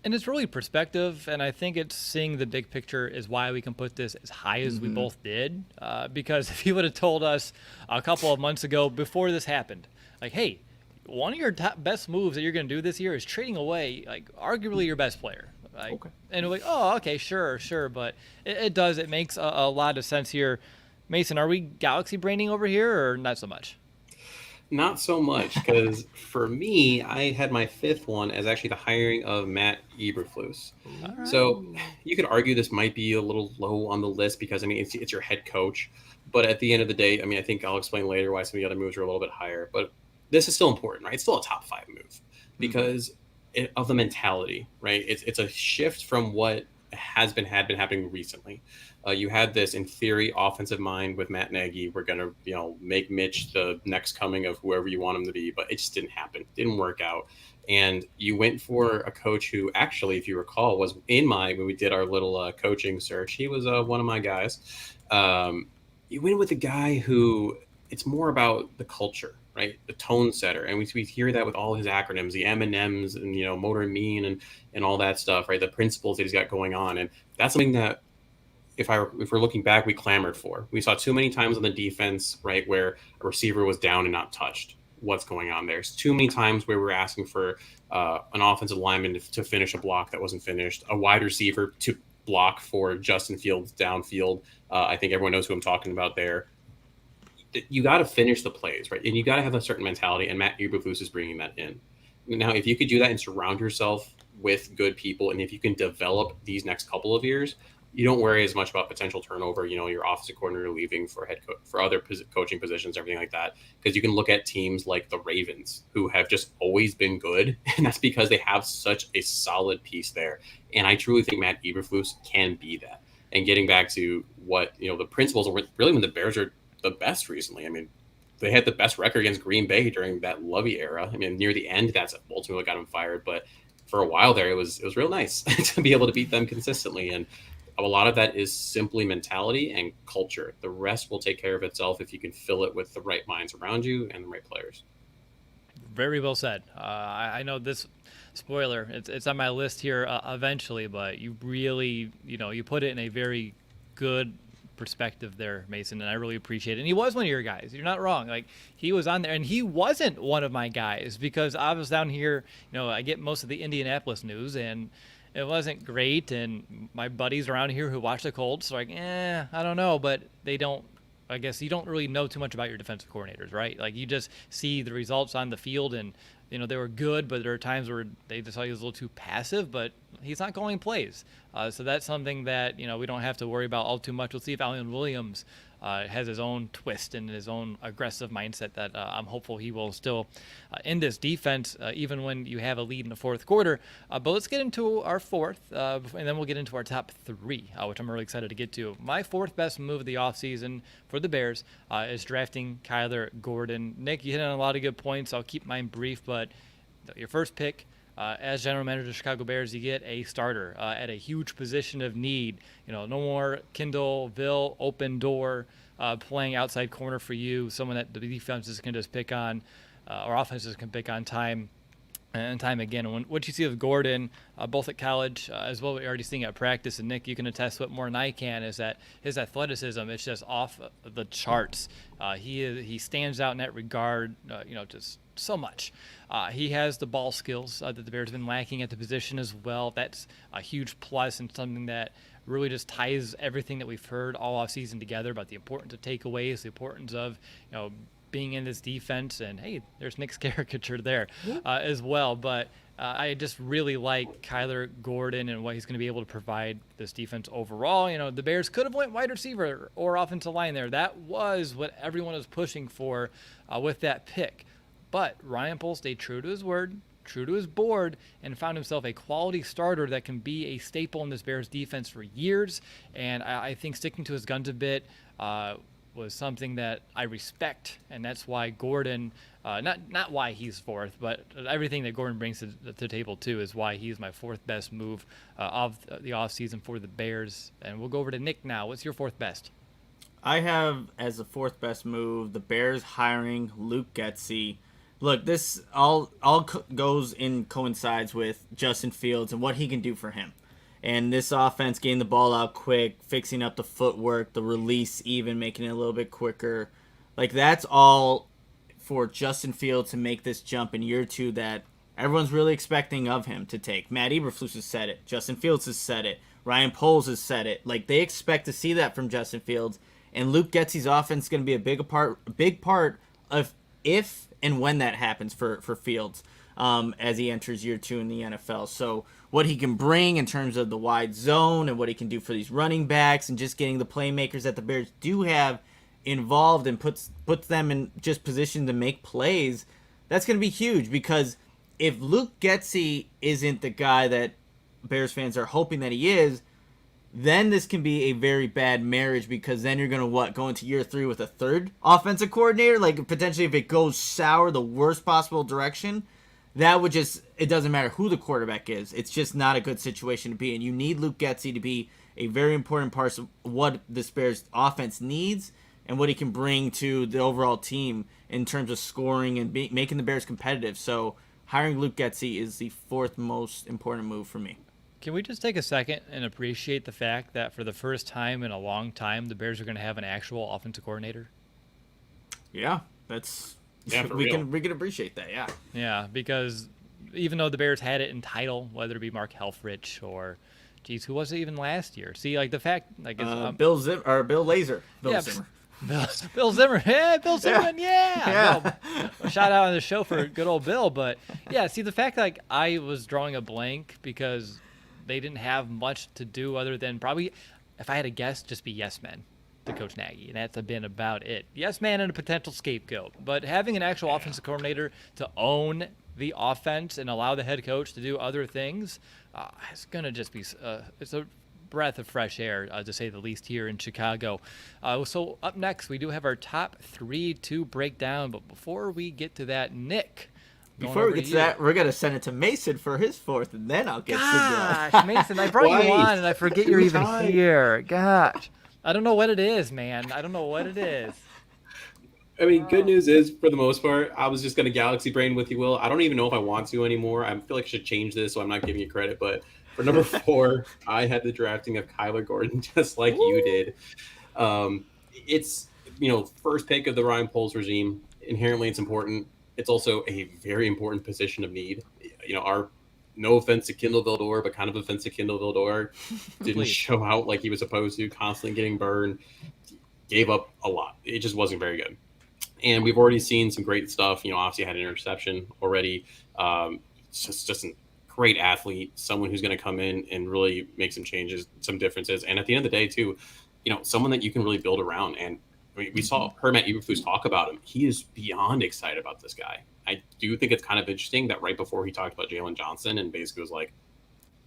And it's really perspective, and I think it's seeing the big picture is why we can put this as high as we both did. Because if you would have told us a couple of months ago before this happened, like, hey, one of your top best moves that you're going to do this year is trading away, like, arguably your best player. Like, okay. And we're like, oh, okay, sure. But it makes a lot of sense here. Mason, are we galaxy braining over here or not so much? Not so much, because for me, I had my 5th one as actually the hiring of Matt Eberflus. Right. So you could argue this might be a little low on the list because, it's your head coach. But at the end of the day, I think I'll explain later why some of the other moves are a little bit higher. But this is still important, right? It's still a top 5 move because of the mentality, right? It's a shift from what had been happening recently. You had this, in theory, offensive mind with Matt Nagy. We're going to, make Mitch the next coming of whoever you want him to be, but it just didn't happen. Didn't work out. And you went for a coach who actually, if you recall, was when we did our little coaching search, he was one of my guys. You went with a guy who it's more about the culture, right? The tone setter. And we hear that with all his acronyms, the M&Ms and, Motor Mean and all that stuff, right? The principles that he's got going on. And that's something that if we're looking back, we clamored for. We saw too many times on the defense, right, where a receiver was down and not touched. What's going on there? There's too many times where we're asking for an offensive lineman to finish a block that wasn't finished, a wide receiver to block for Justin Fields downfield. I think everyone knows who I'm talking about there. You got to finish the plays, right? And you got to have a certain mentality, and Matt Eberflus is bringing that in. Now, if you could do that and surround yourself with good people, and if you can develop these next couple of years, you don't worry as much about potential turnover. Your offensive coordinator leaving for for other coaching positions, everything like that. Because you can look at teams like the Ravens, who have just always been good, and that's because they have such a solid piece there. And I truly think Matt Eberflus can be that. And getting back to what the principles were really when the Bears are the best recently. I mean, they had the best record against Green Bay during that Lovey era. I mean, near the end, that's ultimately got him fired. But for a while there, it was real nice to be able to beat them consistently. And a lot of that is simply mentality and culture. The rest will take care of itself if you can fill it with the right minds around you and the right players. Very well said. I know this spoiler. It's on my list here eventually, but you really, you put it in a very good perspective there, Mason, and I really appreciate it. And he was one of your guys. You're not wrong. Like, he was on there, and he wasn't one of my guys because I was down here. I get most of the Indianapolis news, and it wasn't great. And my buddies around here who watch the Colts are like, I don't know, but they don't. I guess you don't really know too much about your defensive coordinators, right? Like, you just see the results on the field, and they were good, but there are times where they just thought he was a little too passive, but he's not calling plays. So that's something that, we don't have to worry about all too much. We'll see if Alan Williams has his own twist and his own aggressive mindset that I'm hopeful he will still in this defense, even when you have a lead in the fourth quarter. But let's get into our fourth, and then we'll get into our top three, which I'm really excited to get to. My fourth best move of the offseason for the Bears is drafting Kyler Gordon. Nick, you hit on a lot of good points. I'll keep mine brief, but your first pick, as general manager of the Chicago Bears, you get a starter at a huge position of need. No more Kendall, Ville, open door, playing outside corner for you, someone that the defenses can just pick on, or offenses can pick on time and time again. And what you see with Gordon, both at college as well, we're already seeing at practice, and Nick, you can attest what more than I can, is that his athleticism is just off the charts. He stands out in that regard, just so much. He has the ball skills that the Bears have been lacking at the position as well. That's a huge plus and something that really just ties everything that we've heard all offseason together about the importance of takeaways, the importance of being in this defense. And hey, there's Nick's caricature there as well. But I just really like Kyler Gordon and what he's going to be able to provide this defense overall. The Bears could have went wide receiver or offensive line there. That was what everyone was pushing for with that pick. But Ryan Poles stayed true to his word, true to his board, and found himself a quality starter that can be a staple in this Bears defense for years. And I think sticking to his guns a bit was something that I respect, and that's why Gordon, not why he's fourth, but everything that Gordon brings to the table too is why he's my fourth best move of the offseason for the Bears. And we'll go over to Nick now. What's your fourth best? I have as the fourth best move the Bears hiring Luke Getsy. Look, this all goes in coincides with Justin Fields and what he can do for him. And this offense, getting the ball out quick, fixing up the footwork, the release even, making it a little bit quicker. Like, that's all for Justin Fields to make this jump in year two that everyone's really expecting of him to take. Matt Eberflus has said it. Justin Fields has said it. Ryan Poles has said it. Like, they expect to see that from Justin Fields. And Luke Getsy's offense is going to be a big part of if and when that happens for Fields as he enters year two in the NFL. So what he can bring in terms of the wide zone and what he can do for these running backs and just getting the playmakers that the Bears do have involved and puts them in just position to make plays, that's going to be huge. Because if Luke Getsy isn't the guy that Bears fans are hoping that he is, then this can be a very bad marriage, because then you're going to go into year three with a third offensive coordinator? Like, potentially if it goes sour the worst possible direction, that would just, it doesn't matter who the quarterback is. It's just not a good situation to be in. You need Luke Getsy to be a very important part of what the Bears offense needs and what he can bring to the overall team in terms of scoring and making the Bears competitive. So hiring Luke Getsy is the fourth most important move for me. Can we just take a second and appreciate the fact that for the first time in a long time, the Bears are going to have an actual offensive coordinator? Yeah, that's For we real. can appreciate that. Yeah. Yeah, because even though the Bears had it in title, whether it be Mark Helfrich or, geez, who was it even last year? See, like the fact, like, Bill Lazor. Bill yeah, Zimmer. Bill Zimmer. Hey, Bill Zimmerman, yeah. Yeah. No, shout out on the show for good old Bill. But, yeah, see, the fact, like, I was drawing a blank because they didn't have much to do other than probably, if I had to guess, just be yes men to Coach Nagy. And that's been about it. Yes man and a potential scapegoat. But having an actual offensive coordinator to own the offense and allow the head coach to do other things, it's going to just be it's a breath of fresh air, to say the least, here in Chicago. So up next, we do have our top 3 to break down. But before we get to that, Nick, Before we get to that, we're gonna send it to Mason for his 4th, and then I'll get to Gosh, Mason, I brought you on, and I forget you're even here. Gosh. I don't know what it is, man. I don't know what it is. I mean, good news is, for the most part, I was just going to galaxy brain with you, Will. I don't even know if I want to anymore. I feel like I should change this, so I'm not giving you credit. But for number 4, I had the drafting of Kyler Gordon, just like you did. It's, first pick of the Ryan Poles regime. Inherently, it's important. It's also a very important position of need. No offense to Kindle Vildor, but kind of offense to Kindle Vildor. Didn't show out like he was supposed to, constantly getting burned. Gave up a lot. It just wasn't very good. And we've already seen some great stuff. Obviously had an interception already. Just a great athlete, someone who's going to come in and really make some changes, some differences. And at the end of the day, too, someone that you can really build around. And we heard Matt Eberflus talk about him. He is beyond excited about this guy. I do think it's kind of interesting that right before he talked about Jalen Johnson and basically was like,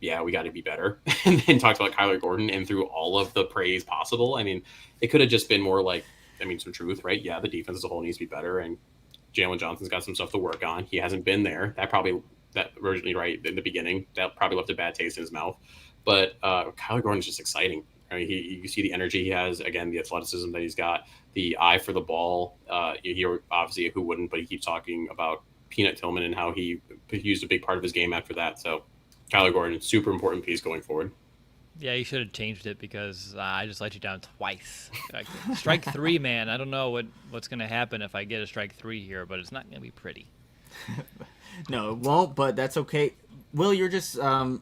yeah, we got to be better. And then talked about Kyler Gordon and threw all of the praise possible. I mean, it could have just been more like, some truth, right? Yeah, the defense as a whole needs to be better. And Jalen Johnson's got some stuff to work on. He hasn't been there. That originally, right in the beginning, that probably left a bad taste in his mouth. But Kyler Gordon is just exciting. I mean, you see the energy he has, again, the athleticism that he's got, the eye for the ball. He obviously, who wouldn't, but he keeps talking about Peanut Tillman and how he used a big part of his game after that. So Kyler Gordon, super important piece going forward. Yeah, you should have changed it because I just let you down twice. Like, strike 3, man. I don't know what's going to happen if I get a strike 3 here, but it's not going to be pretty. No, it won't, but that's okay. Will, you're just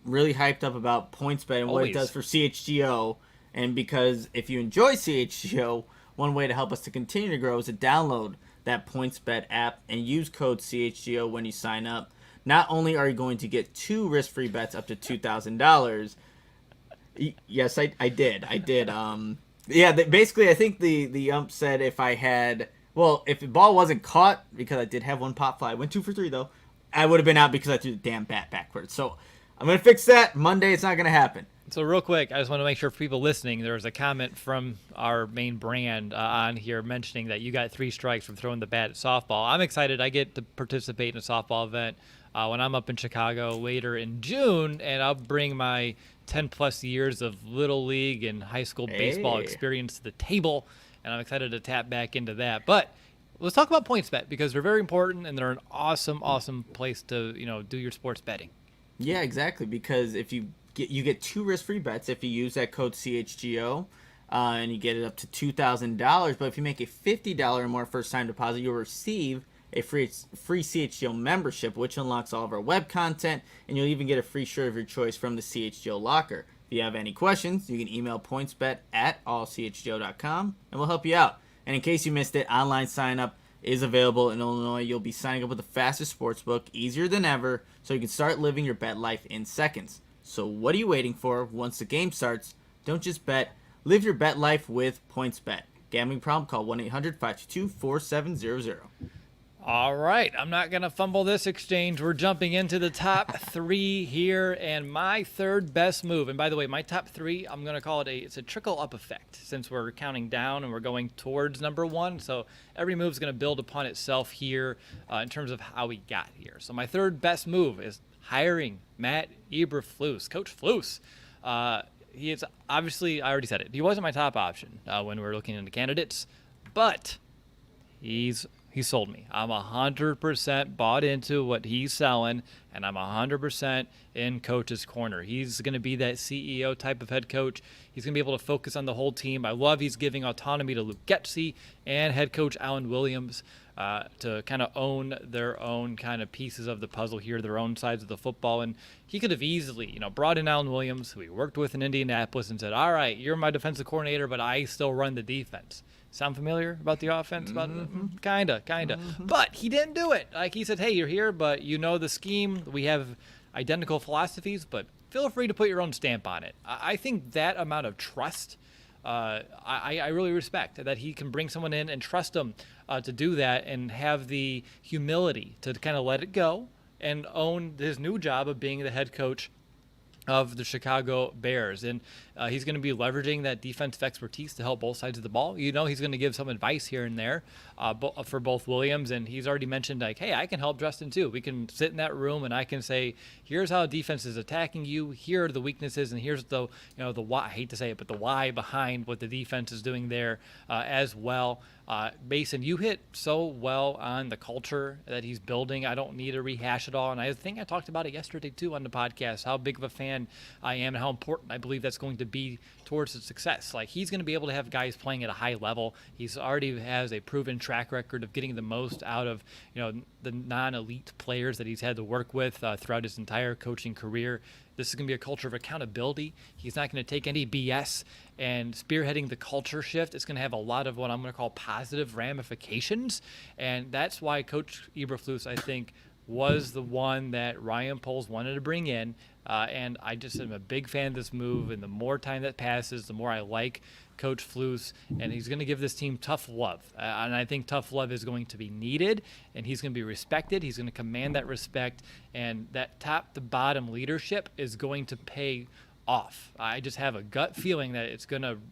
really hyped up about PointsBet and what it does for CHGO. And because if you enjoy CHGO, one way to help us to continue to grow is to download that PointsBet app and use code CHGO when you sign up. Not only are you going to get 2 risk-free bets up to $2,000. Yes, I did. Basically, I think the ump said if the ball wasn't caught, because I did have one pop fly. I went 2 for 3, though. I would have been out because I threw the damn bat backwards. So I'm going to fix that. Monday, it's not going to happen. So real quick, I just want to make sure for people listening, there was a comment from our main brand on here mentioning that you got 3 strikes from throwing the bat at softball. I'm excited. I get to participate in a softball event when I'm up in Chicago later in June, and I'll bring my 10-plus years of Little League and high school baseball experience to the table, and I'm excited to tap back into that. But let's talk about PointsBet because they're very important, and they're an awesome, awesome place to do your sports betting. Yeah, exactly, because if you get 2 risk-free bets if you use that code CHGO, and you get it up to $2,000. But if you make a $50 or more first-time deposit, you'll receive a free CHGO membership, which unlocks all of our web content, and you'll even get a free shirt of your choice from the CHGO locker. If you have any questions, you can email pointsbet@allchgo.com, and we'll help you out. And in case you missed it, online sign-up is available in Illinois. You'll be signing up with the fastest sportsbook, easier than ever, so you can start living your bet life in seconds. So what are you waiting for? Once the game starts, don't just bet. Live your bet life with PointsBet. Gambling problem? Call 1-800-522-4700. All right, I'm not going to fumble this exchange. We're jumping into the top 3 here, and my third best move. And by the way, my top 3, I'm going to call it's a trickle-up effect since we're counting down and we're going towards number 1. So every move is going to build upon itself here in terms of how we got here. So my third best move is hiring Matt Eberflus, Coach Flus. He is obviously, I already said it, he wasn't my top option when we were looking into candidates, but he's He sold me. I'm 100% bought into what he's selling, and I'm 100% in coach's corner. He's going to be that CEO type of head coach. He's going to be able to focus on the whole team. I love he's giving autonomy to Luke Getsy and head coach Alan Williams to kind of own their own kind of pieces of the puzzle here, their own sides of the football. And he could have easily, brought in Alan Williams, who he worked with in Indianapolis, and said, all right, you're my defensive coordinator, but I still run the defense. Sound familiar about the offense? Kinda. But he didn't do it. Like, he said, hey, you're here, but you know the scheme. We have identical philosophies, but feel free to put your own stamp on it. I think that amount of trust, I really respect that he can bring someone in and trust them to do that and have the humility to kind of let it go and own his new job of being the head coach of the Chicago Bears. And he's going to be leveraging that defensive expertise to help both sides of the ball. He's going to give some advice here and there for both Williams. And he's already mentioned, like, hey, I can help Justin too. We can sit in that room and I can say, here's how defense is attacking you. Here are the weaknesses. And here's the why. I hate to say it, but the why behind what the defense is doing there as well. Mason, you hit so well on the culture that he's building. I don't need to rehash it all. And I think I talked about it yesterday too on the podcast, how big of a fan I am and how important I believe that's going to be towards the success. Like, he's going to be able to have guys playing at a high level. He's already has a proven track record of getting the most out of, the non-elite players that he's had to work with throughout his entire coaching career. This is going to be a culture of accountability. He's not going to take any BS, and spearheading the culture shift is going to have a lot of what I'm going to call positive ramifications. And that's why Coach Eberflus, I think, was the one that Ryan Poles wanted to bring in. And I just am a big fan of this move. And the more time that passes, the more I like Coach Flus. And he's going to give this team tough love. And I think tough love is going to be needed. And he's going to be respected. He's going to command that respect. And that top to bottom leadership is going to pay off. I just have a gut feeling that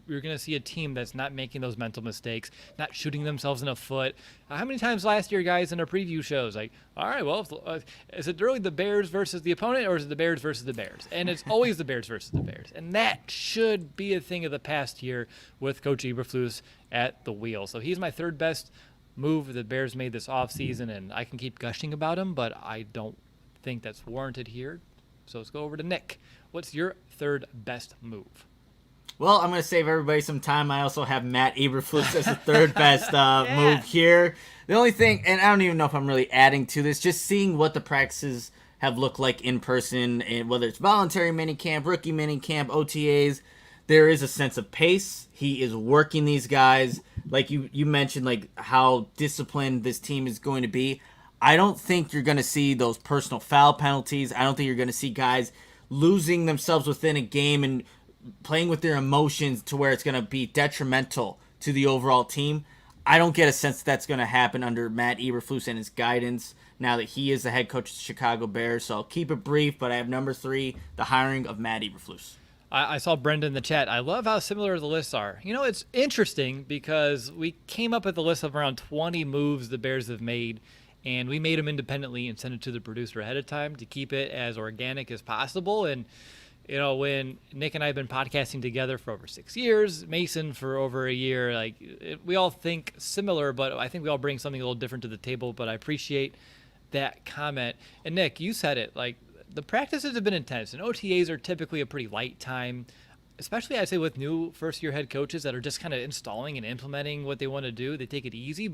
you're gonna see a team that's not making those mental mistakes, not shooting themselves in the foot. How many times last year, guys, in our preview shows, like, all right, well, is it really the Bears versus the opponent, or is it the Bears versus the Bears? And it's always the Bears versus the Bears. And that should be a thing of the past here with Coach Eberflus at the wheel. So he's my third best move the Bears made this offseason, and I can keep gushing about him, but I don't think that's warranted here. So let's go over to Nick. What's your third best move? Well, I'm going to save everybody some time. I also have Matt Eberflus as the third best move here. The only thing, and I don't even know if I'm really adding to this, just seeing what the practices have looked like in person, and whether it's voluntary minicamp, rookie minicamp, OTAs, there is a sense of pace. He is working these guys. Like you mentioned, like how disciplined this team is going to be. I don't think you're going to see those personal foul penalties. I don't think you're going to see guys losing themselves within a game and playing with their emotions to where it's going to be detrimental to the overall team. I don't get a sense that that's going to happen under Matt Eberflus and his guidance now that he is the head coach of the Chicago Bears. So I'll keep it brief, but I have number 3, the hiring of Matt Eberflus. I saw Brendan in the chat. I love how similar the lists are. It's interesting because we came up with a list of around 20 moves the Bears have made, and we made them independently and sent it to the producer ahead of time to keep it as organic as possible. And, when Nick and I have been podcasting together for over 6 years, Mason for over a year, we all think similar, but I think we all bring something a little different to the table. But I appreciate that comment. And Nick, you said it, the practices have been intense, and OTAs are typically a pretty light time, especially I'd say with new first-year head coaches that are just kind of installing and implementing what they want to do. They take it easy,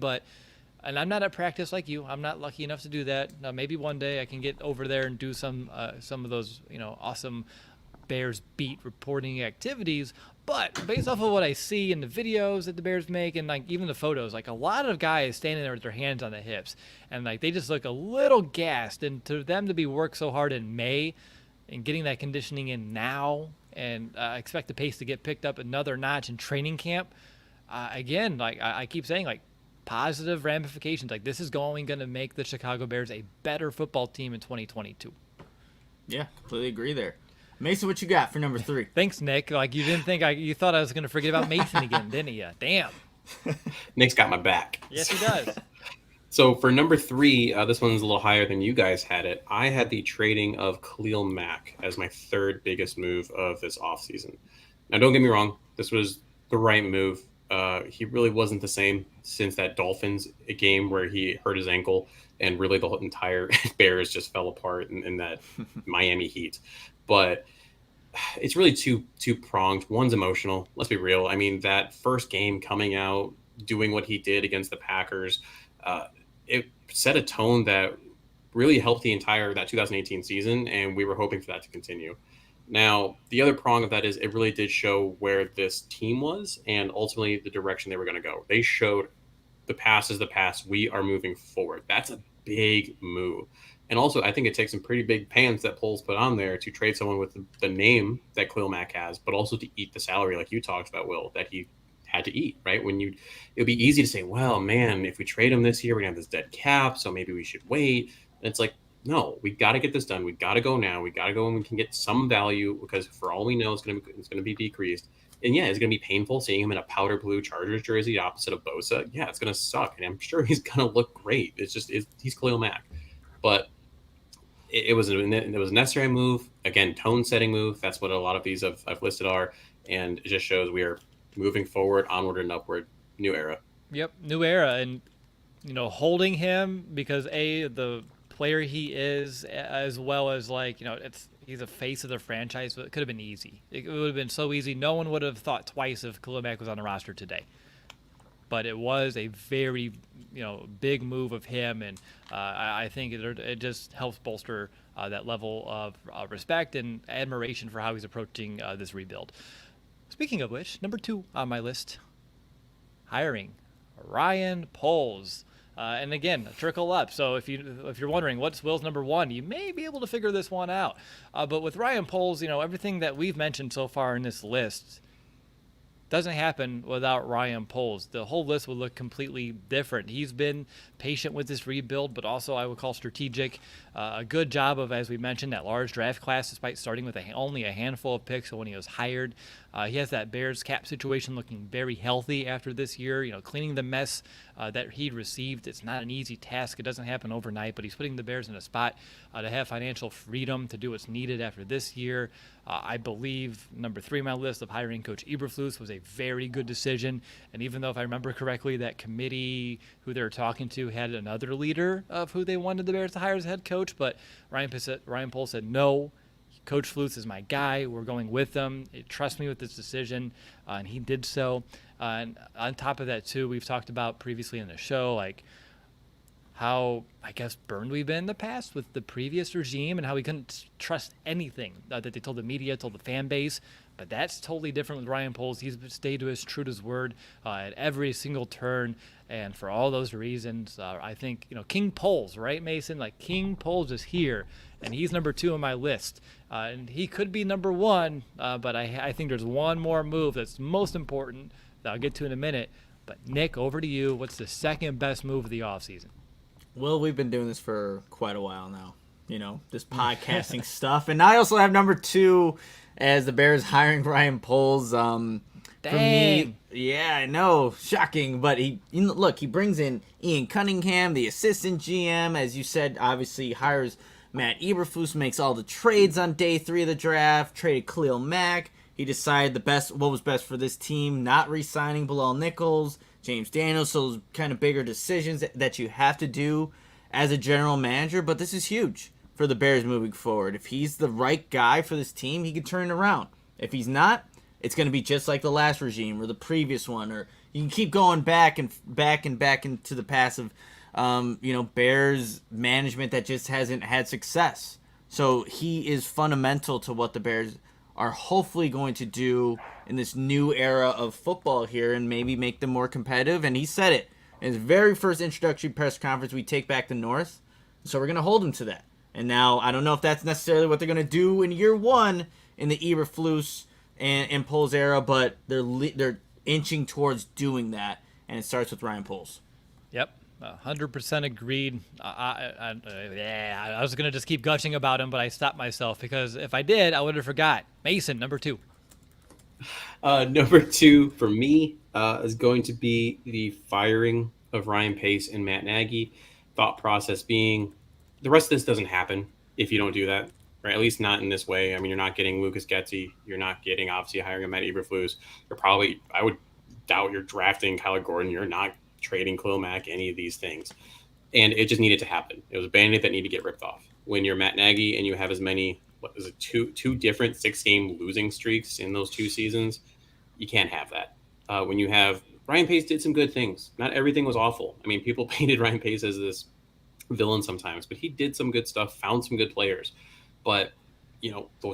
and I'm not at practice like you. I'm not lucky enough to do that. Now, maybe one day I can get over there and do some of those, awesome Bears beat reporting activities. But based off of what I see in the videos that the Bears make and even the photos, a lot of guys standing there with their hands on the hips, and they just look a little gassed. And to them to be worked so hard in May and getting that conditioning in now, and expect the pace to get picked up another notch in training camp. Again, I keep saying, positive ramifications. This is going to make the Chicago Bears a better football team in 2022. Yeah, completely agree there. Mason, what you got for number 3? Thanks, Nick. You didn't think you thought I was going to forget about Mason again, didn't you? Damn. Nick's got my back. Yes, he does. So for number 3, this one's a little higher than you guys had it. I had the trading of Khalil Mack as my third biggest move of this offseason. Now, don't get me wrong. This was the right move. He really wasn't the same since that Dolphins game where he hurt his ankle, and really the whole entire Bears just fell apart in that Miami Heat. But it's really two pronged. One's emotional. Let's be real. I mean, that first game coming out, doing what he did against the Packers, it set a tone that really helped the entire that 2018 season, and we were hoping for that to continue. Now, the other prong of that is it really did show where this team was and ultimately the direction they were going to go. They showed the past is the past. We are moving forward. That's a big move. And also, I think it takes some pretty big pants that Poles put on there to trade someone with the name that Khalil Mack has, but also to eat the salary, like you talked about, Will, that he had to eat, right? It would be easy to say, well, man, if we trade him this year, we're going to have this dead cap, so maybe we should wait. And it's like, no, we got to get this done. We got to go now. We got to go and we can get some value because for all we know, it's going to be decreased. And yeah, it's going to be painful seeing him in a powder blue Chargers jersey opposite of Bosa. Yeah, it's going to suck. And I'm sure he's going to look great. He's Khalil Mack. But it was a necessary move. Again, tone setting move. That's what a lot of these I've listed are. And it just shows we are moving forward, onward and upward, new era. Yep, new era. And, holding him because, the player he is, as well as he's a face of the franchise, but it could have been easy. It would have been so easy. No one would have thought twice if Khalil Mack was on the roster today. But it was a very, big move of him, and I think it just helps bolster that level of respect and admiration for how he's approaching this rebuild. Speaking of which, number 2 on my list, hiring Ryan Poles. And again, trickle up. So if you're wondering what's Will's number 1, you may be able to figure this one out. But with Ryan Poles, everything that we've mentioned so far in this list doesn't happen without Ryan Poles. The whole list would look completely different. He's been patient with this rebuild, but also I would call strategic. A good job of, as we mentioned, that large draft class, despite starting with only a handful of picks when he was hired. He has that Bears cap situation looking very healthy after this year. Cleaning the mess that he'd received. It's not an easy task. It doesn't happen overnight, but he's putting the Bears in a spot to have financial freedom to do what's needed after this year. I believe number 3 on my list of hiring Coach Eberflus was a very good decision. And even though, if I remember correctly, that committee who they were talking to had another leader of who they wanted the Bears to hire as head coach, but Ryan Poles said no. Coach Flus is my guy. We're going with him. Trust me with this decision, and he did so. And on top of that, too, we've talked about previously in the show, how, I guess, burned we've been in the past with the previous regime and how we couldn't trust anything that they told the media, told the fan base. But that's totally different with Ryan Poles. He's stayed true to his word at every single turn. And for all those reasons, I think, King Poles, right, Mason? King Poles is here, and he's number 2 on my list. And he could be number 1, but I think there's one more move that's most important that I'll get to in a minute. But, Nick, over to you. What's the second best move of the offseason? Well, we've been doing this for quite a while now, this podcasting stuff. And I also have number 2 as the Bears hiring Ryan Poles. Dang. For me, yeah, I know, shocking. But he brings in Ian Cunningham, the assistant GM. As you said, obviously hires Matt Eberflus, makes all the trades on day 3 of the draft, traded Khalil Mack. He decided what was best for this team, not re-signing Bilal Nichols, James Daniels, so those kind of bigger decisions that you have to do as a general manager. But this is huge for the Bears moving forward. If he's the right guy for this team, he can turn it around. If he's not, it's going to be just like the last regime or the previous one, or you can keep going back and back into the past of, Bears management that just hasn't had success. So he is fundamental to what the Bears are hopefully going to do in this new era of football here and maybe make them more competitive. And he said it in his very first introductory press conference, we take back the North. So we're going to hold him to that. And now I don't know if that's necessarily what they're going to do in year 1 in the Eberflus and Poles era, but they're inching towards doing that. And it starts with Ryan Poles. Yep. 100% agreed. I was going to just keep gushing about him, but I stopped myself because if I did, I would have forgot. Mason, number 2. Number 2 for me is going to be the firing of Ryan Pace and Matt Nagy. Thought process being the rest of this doesn't happen if you don't do that, right? At least not in this way. I mean, you're not getting Lucas Getsy. You're not getting, obviously, hiring a Matt Eberflus. You're probably, I would doubt you're drafting Kyler Gordon. You're not trading Khalil Mack, any of these things. And it just needed to happen. It was a band-aid that needed to get ripped off. When you're Matt Nagy and you have as many, what is it, two different 6-game losing streaks in those 2 seasons, you can't have that. When you have Ryan Pace did some good things. Not everything was awful. I mean, people painted Ryan Pace as this villain sometimes, but he did some good stuff, found some good players. But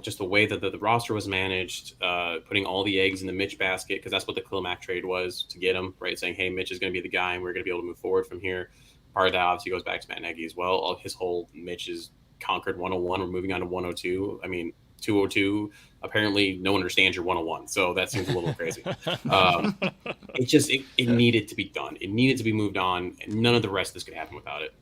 just the way that the roster was managed, putting all the eggs in the Mitch basket, because that's what the Khalil Mack trade was to get him, right? Saying, hey, Mitch is going to be the guy, and we're going to be able to move forward from here. Part of that obviously goes back to Matt Nagy as well. His whole Mitch is conquered 101. We're moving on to 102. I mean, 202. Apparently, no one understands your 101, so that seems a little crazy. It needed to be done. It needed to be moved on, and none of the rest of this could happen without it.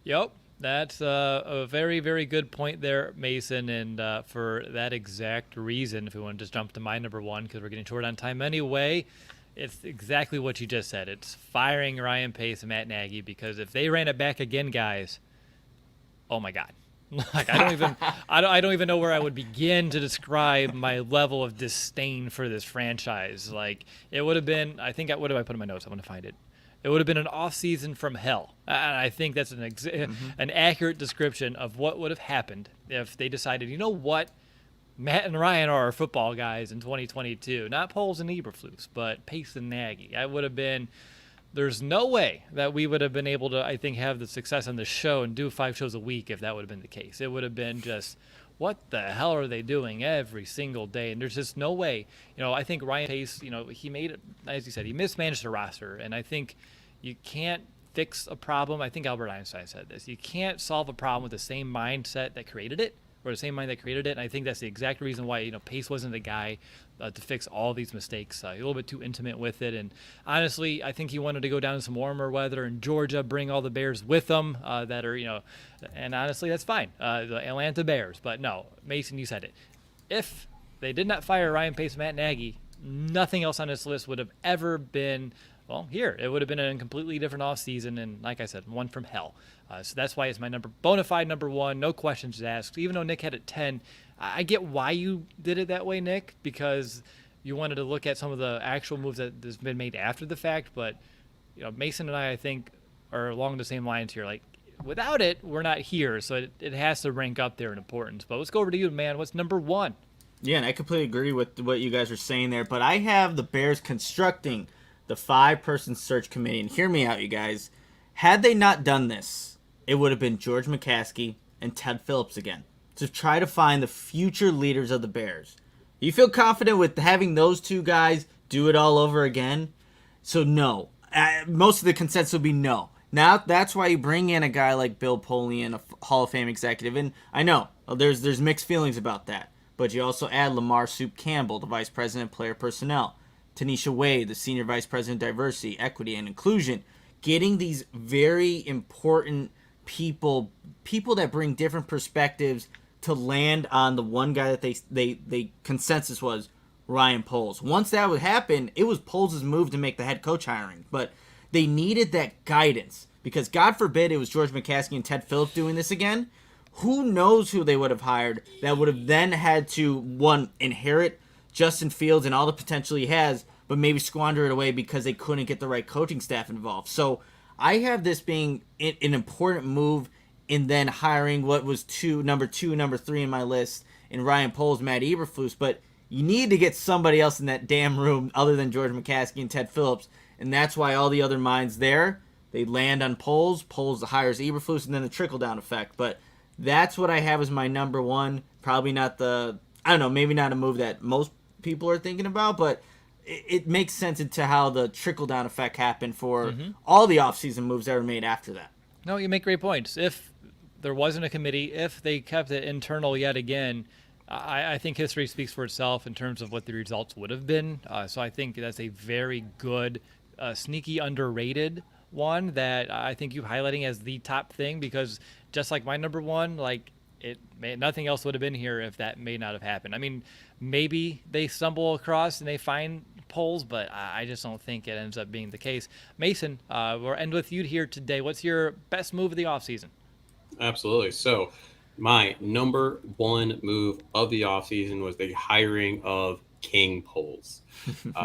Yep. That's a very, very good point there, Mason. And for that exact reason, if we want to just jump to my number one, because we're getting short on time anyway, it's exactly what you just said. It's firing Ryan Pace and Matt Nagy, because if they ran it back again, guys, oh my God. Like I don't even know where I would begin to describe my level of disdain for this franchise. Like, it would have been, what do I put in my notes? I want to find it. It would have been an off-season from hell. And I think that's an accurate description of what would have happened if they decided, you know what, Matt and Ryan are our football guys in 2022. Not Poles and Eberflus, but Pace and Nagy. I would have been, there's no way that we would have been able to, I think, have the success on the show and do 5 shows a week if that would have been the case. It would have been just, what the hell are they doing every single day? And there's just no way. I think Ryan Pace, he made it, as you said, he mismanaged the roster. And I think you can't fix a problem. I think Albert Einstein said this. You can't solve a problem with the same mindset that created it, or the same mind that created it. And I think that's the exact reason why, Pace wasn't the guy to fix all these mistakes. A little bit too intimate with it. And honestly, I think he wanted to go down to some warmer weather in Georgia, bring all the Bears with them that are, and honestly, that's fine. The Atlanta Bears. But no, Mason, you said it. If they did not fire Ryan Pace and Matt Nagy, nothing else on this list would have ever been, well, here. It would have been a completely different offseason, and like I said, one from hell. So that's why it's my bona fide number one, no questions asked. Even though Nick had it 10, I get why you did it that way, Nick, because you wanted to look at some of the actual moves that has been made after the fact. But Mason and I think, are along the same lines here. Like, without it, we're not here, so it has to rank up there in importance. But let's go over to you, man. What's number one? Yeah, and I completely agree with what you guys are saying there. But I have the Bears constructing the 5-person search committee. And hear me out, you guys. Had they not done this, it would have been George McCaskey and Ted Phillips again to try to find the future leaders of the Bears. You feel confident with having those two guys do it all over again? So no. Most of the consensus would be no. Now that's why you bring in a guy like Bill Polian, a Hall of Fame executive. And I know there's mixed feelings about that. But you also add Lamar Soup Campbell, the Vice President of Player Personnel. Tanisha Wade, the Senior Vice President of Diversity, Equity, and Inclusion. Getting these very important people that bring different perspectives to land on the one guy that they consensus was Ryan Poles. Once that would happen, it was Poles' move to make the head coach hiring. But they needed that guidance, because God forbid it was George McCaskey and Ted Phillips doing this again. Who knows who they would have hired that would have then had to, one, inherit Justin Fields and all the potential he has, but maybe squander it away because they couldn't get the right coaching staff involved. So I have this being an important move in then hiring what was number 2, number 3 in my list in Ryan Poles, Matt Eberflus. But you need to get somebody else in that damn room other than George McCaskey and Ted Phillips. And that's why all the other minds there, they land on Poles. Poles hires Eberflus, and then the trickle-down effect. But that's what I have as my number one. Probably not maybe not a move that most people are thinking about, but it makes sense into how the trickle-down effect happened for all the offseason moves that were made after that. No, you make great points. If there wasn't a committee, if they kept it internal yet again, I think history speaks for itself in terms of what the results would have been. So I think that's a very good, sneaky underrated one that I think you highlighting as the top thing, because just like my number one, nothing else would have been here if that may not have happened. I mean, maybe they stumble across and they find Poles, but I just don't think it ends up being the case. Mason, we'll end with you here today. What's your best move of the offseason? Absolutely. So my number one move of the offseason was the hiring of king polls.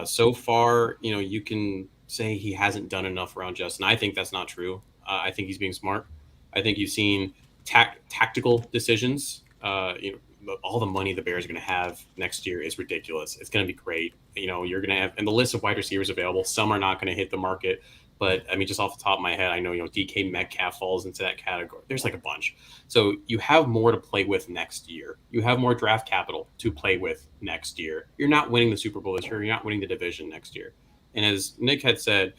So far, you can say he hasn't done enough around Justin. I think that's not true. I think he's being smart. I think you've seen tactical decisions. All the money the Bears are going to have next year is ridiculous. It's going to be great. You're going to have, and the list of wide receivers available, some are not going to hit the market. But I mean, just off the top of my head, I know, DK Metcalf falls into that category. There's like a bunch. So you have more to play with next year. You have more draft capital to play with next year. You're not winning the Super Bowl this year. You're not winning the division next year. And as Nick had said,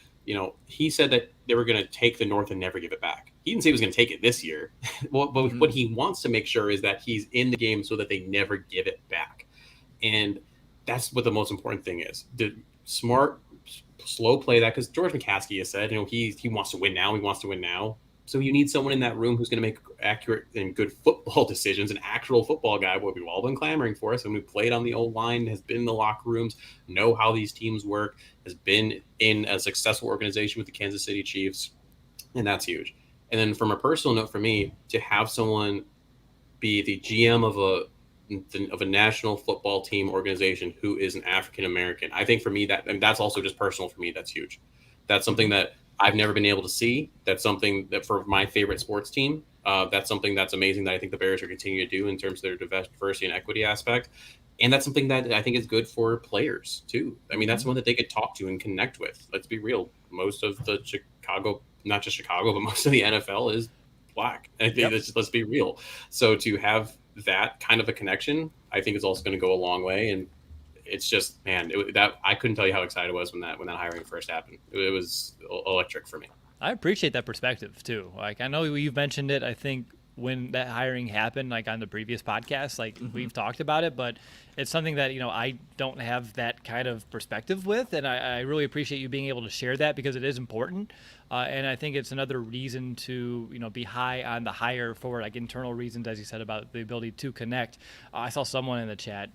he said that they were going to take the North and never give it back. He didn't say he was going to take it this year. But what he wants to make sure is that he's in the game so that they never give it back. And that's what the most important thing is. The smart, slow play that, because George McCaskey has said, he wants to win now. He wants to win now. So you need someone in that room who's going to make accurate and good football decisions, an actual football guy, what we've all been clamoring for, someone who played on the O-line, has been in the locker rooms, know how these teams work, has been in a successful organization with the Kansas City Chiefs, and that's huge. And then from a personal note for me, to have someone be the GM of a national football team organization who is an African-American, I think for me that's also just personal for me. That's huge. That's something that I've never been able to see. That's something that for my favorite sports team, that's something that's amazing that I think the Bears are continuing to do in terms of their diversity and equity aspect. And that's something that I think is good for players too. I mean, that's someone that they could talk to and connect with. Let's be real. Most of the Chicago, not just Chicago, but most of the NFL is black. I think let's be real. So to have that kind of a connection, I think is also going to go a long way. And it's just, man, that I couldn't tell you how excited I was when that hiring first happened. It was electric for me. I appreciate that perspective too. Like, I know you've mentioned it, I think, when that hiring happened, like on the previous podcast, like we've talked about it, but it's something that, I don't have that kind of perspective with. And I really appreciate you being able to share that, because it is important. And I think it's another reason to, be high on the hire for like internal reasons, as you said, about the ability to connect. I saw someone in the chat,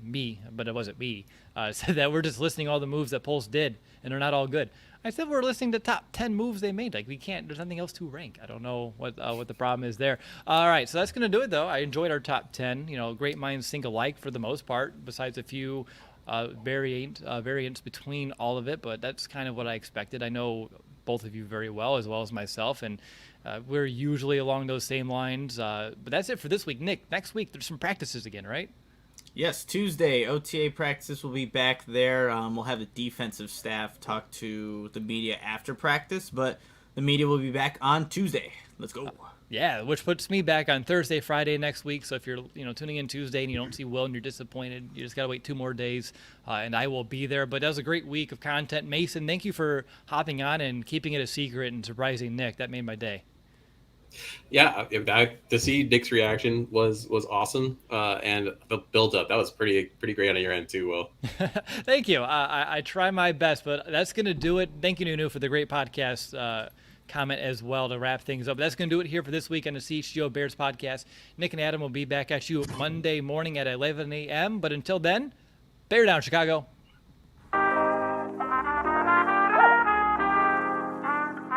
me, but it wasn't me, said that we're just listing all the moves that Pulse did and they're not all good. I said we're listing the top 10 moves they made. Like, we can't, there's nothing else to rank. I don't know what the problem is there. All right, so that's going to do it, though. I enjoyed our top 10. Great minds think alike for the most part, besides a few variants between all of it, but that's kind of what I expected. I know both of you very well as myself, and we're usually along those same lines. But that's it for this week. Nick, next week there's some practices again, right? Yes, Tuesday, OTA practices will be back there. We'll have the defensive staff talk to the media after practice, but the media will be back on Tuesday. Let's go. Yeah, which puts me back on Thursday, Friday next week. So if you're tuning in Tuesday and you don't see Will and you're disappointed, you just got to wait 2 more days, and I will be there. But that was a great week of content. Mason, thank you for hopping on and keeping it a secret and surprising Nick. That made my day. Yeah, to see Nick's reaction was awesome, and the build up, that was pretty great on your end too, Will. Thank you. I try my best, but that's gonna do it. Thank you, Nunu, for the great podcast comment as well to wrap things up. That's gonna do it here for this week on the CHGO Bears podcast. Nick and Adam will be back at you Monday morning at 11 a.m. But until then, bear down, Chicago.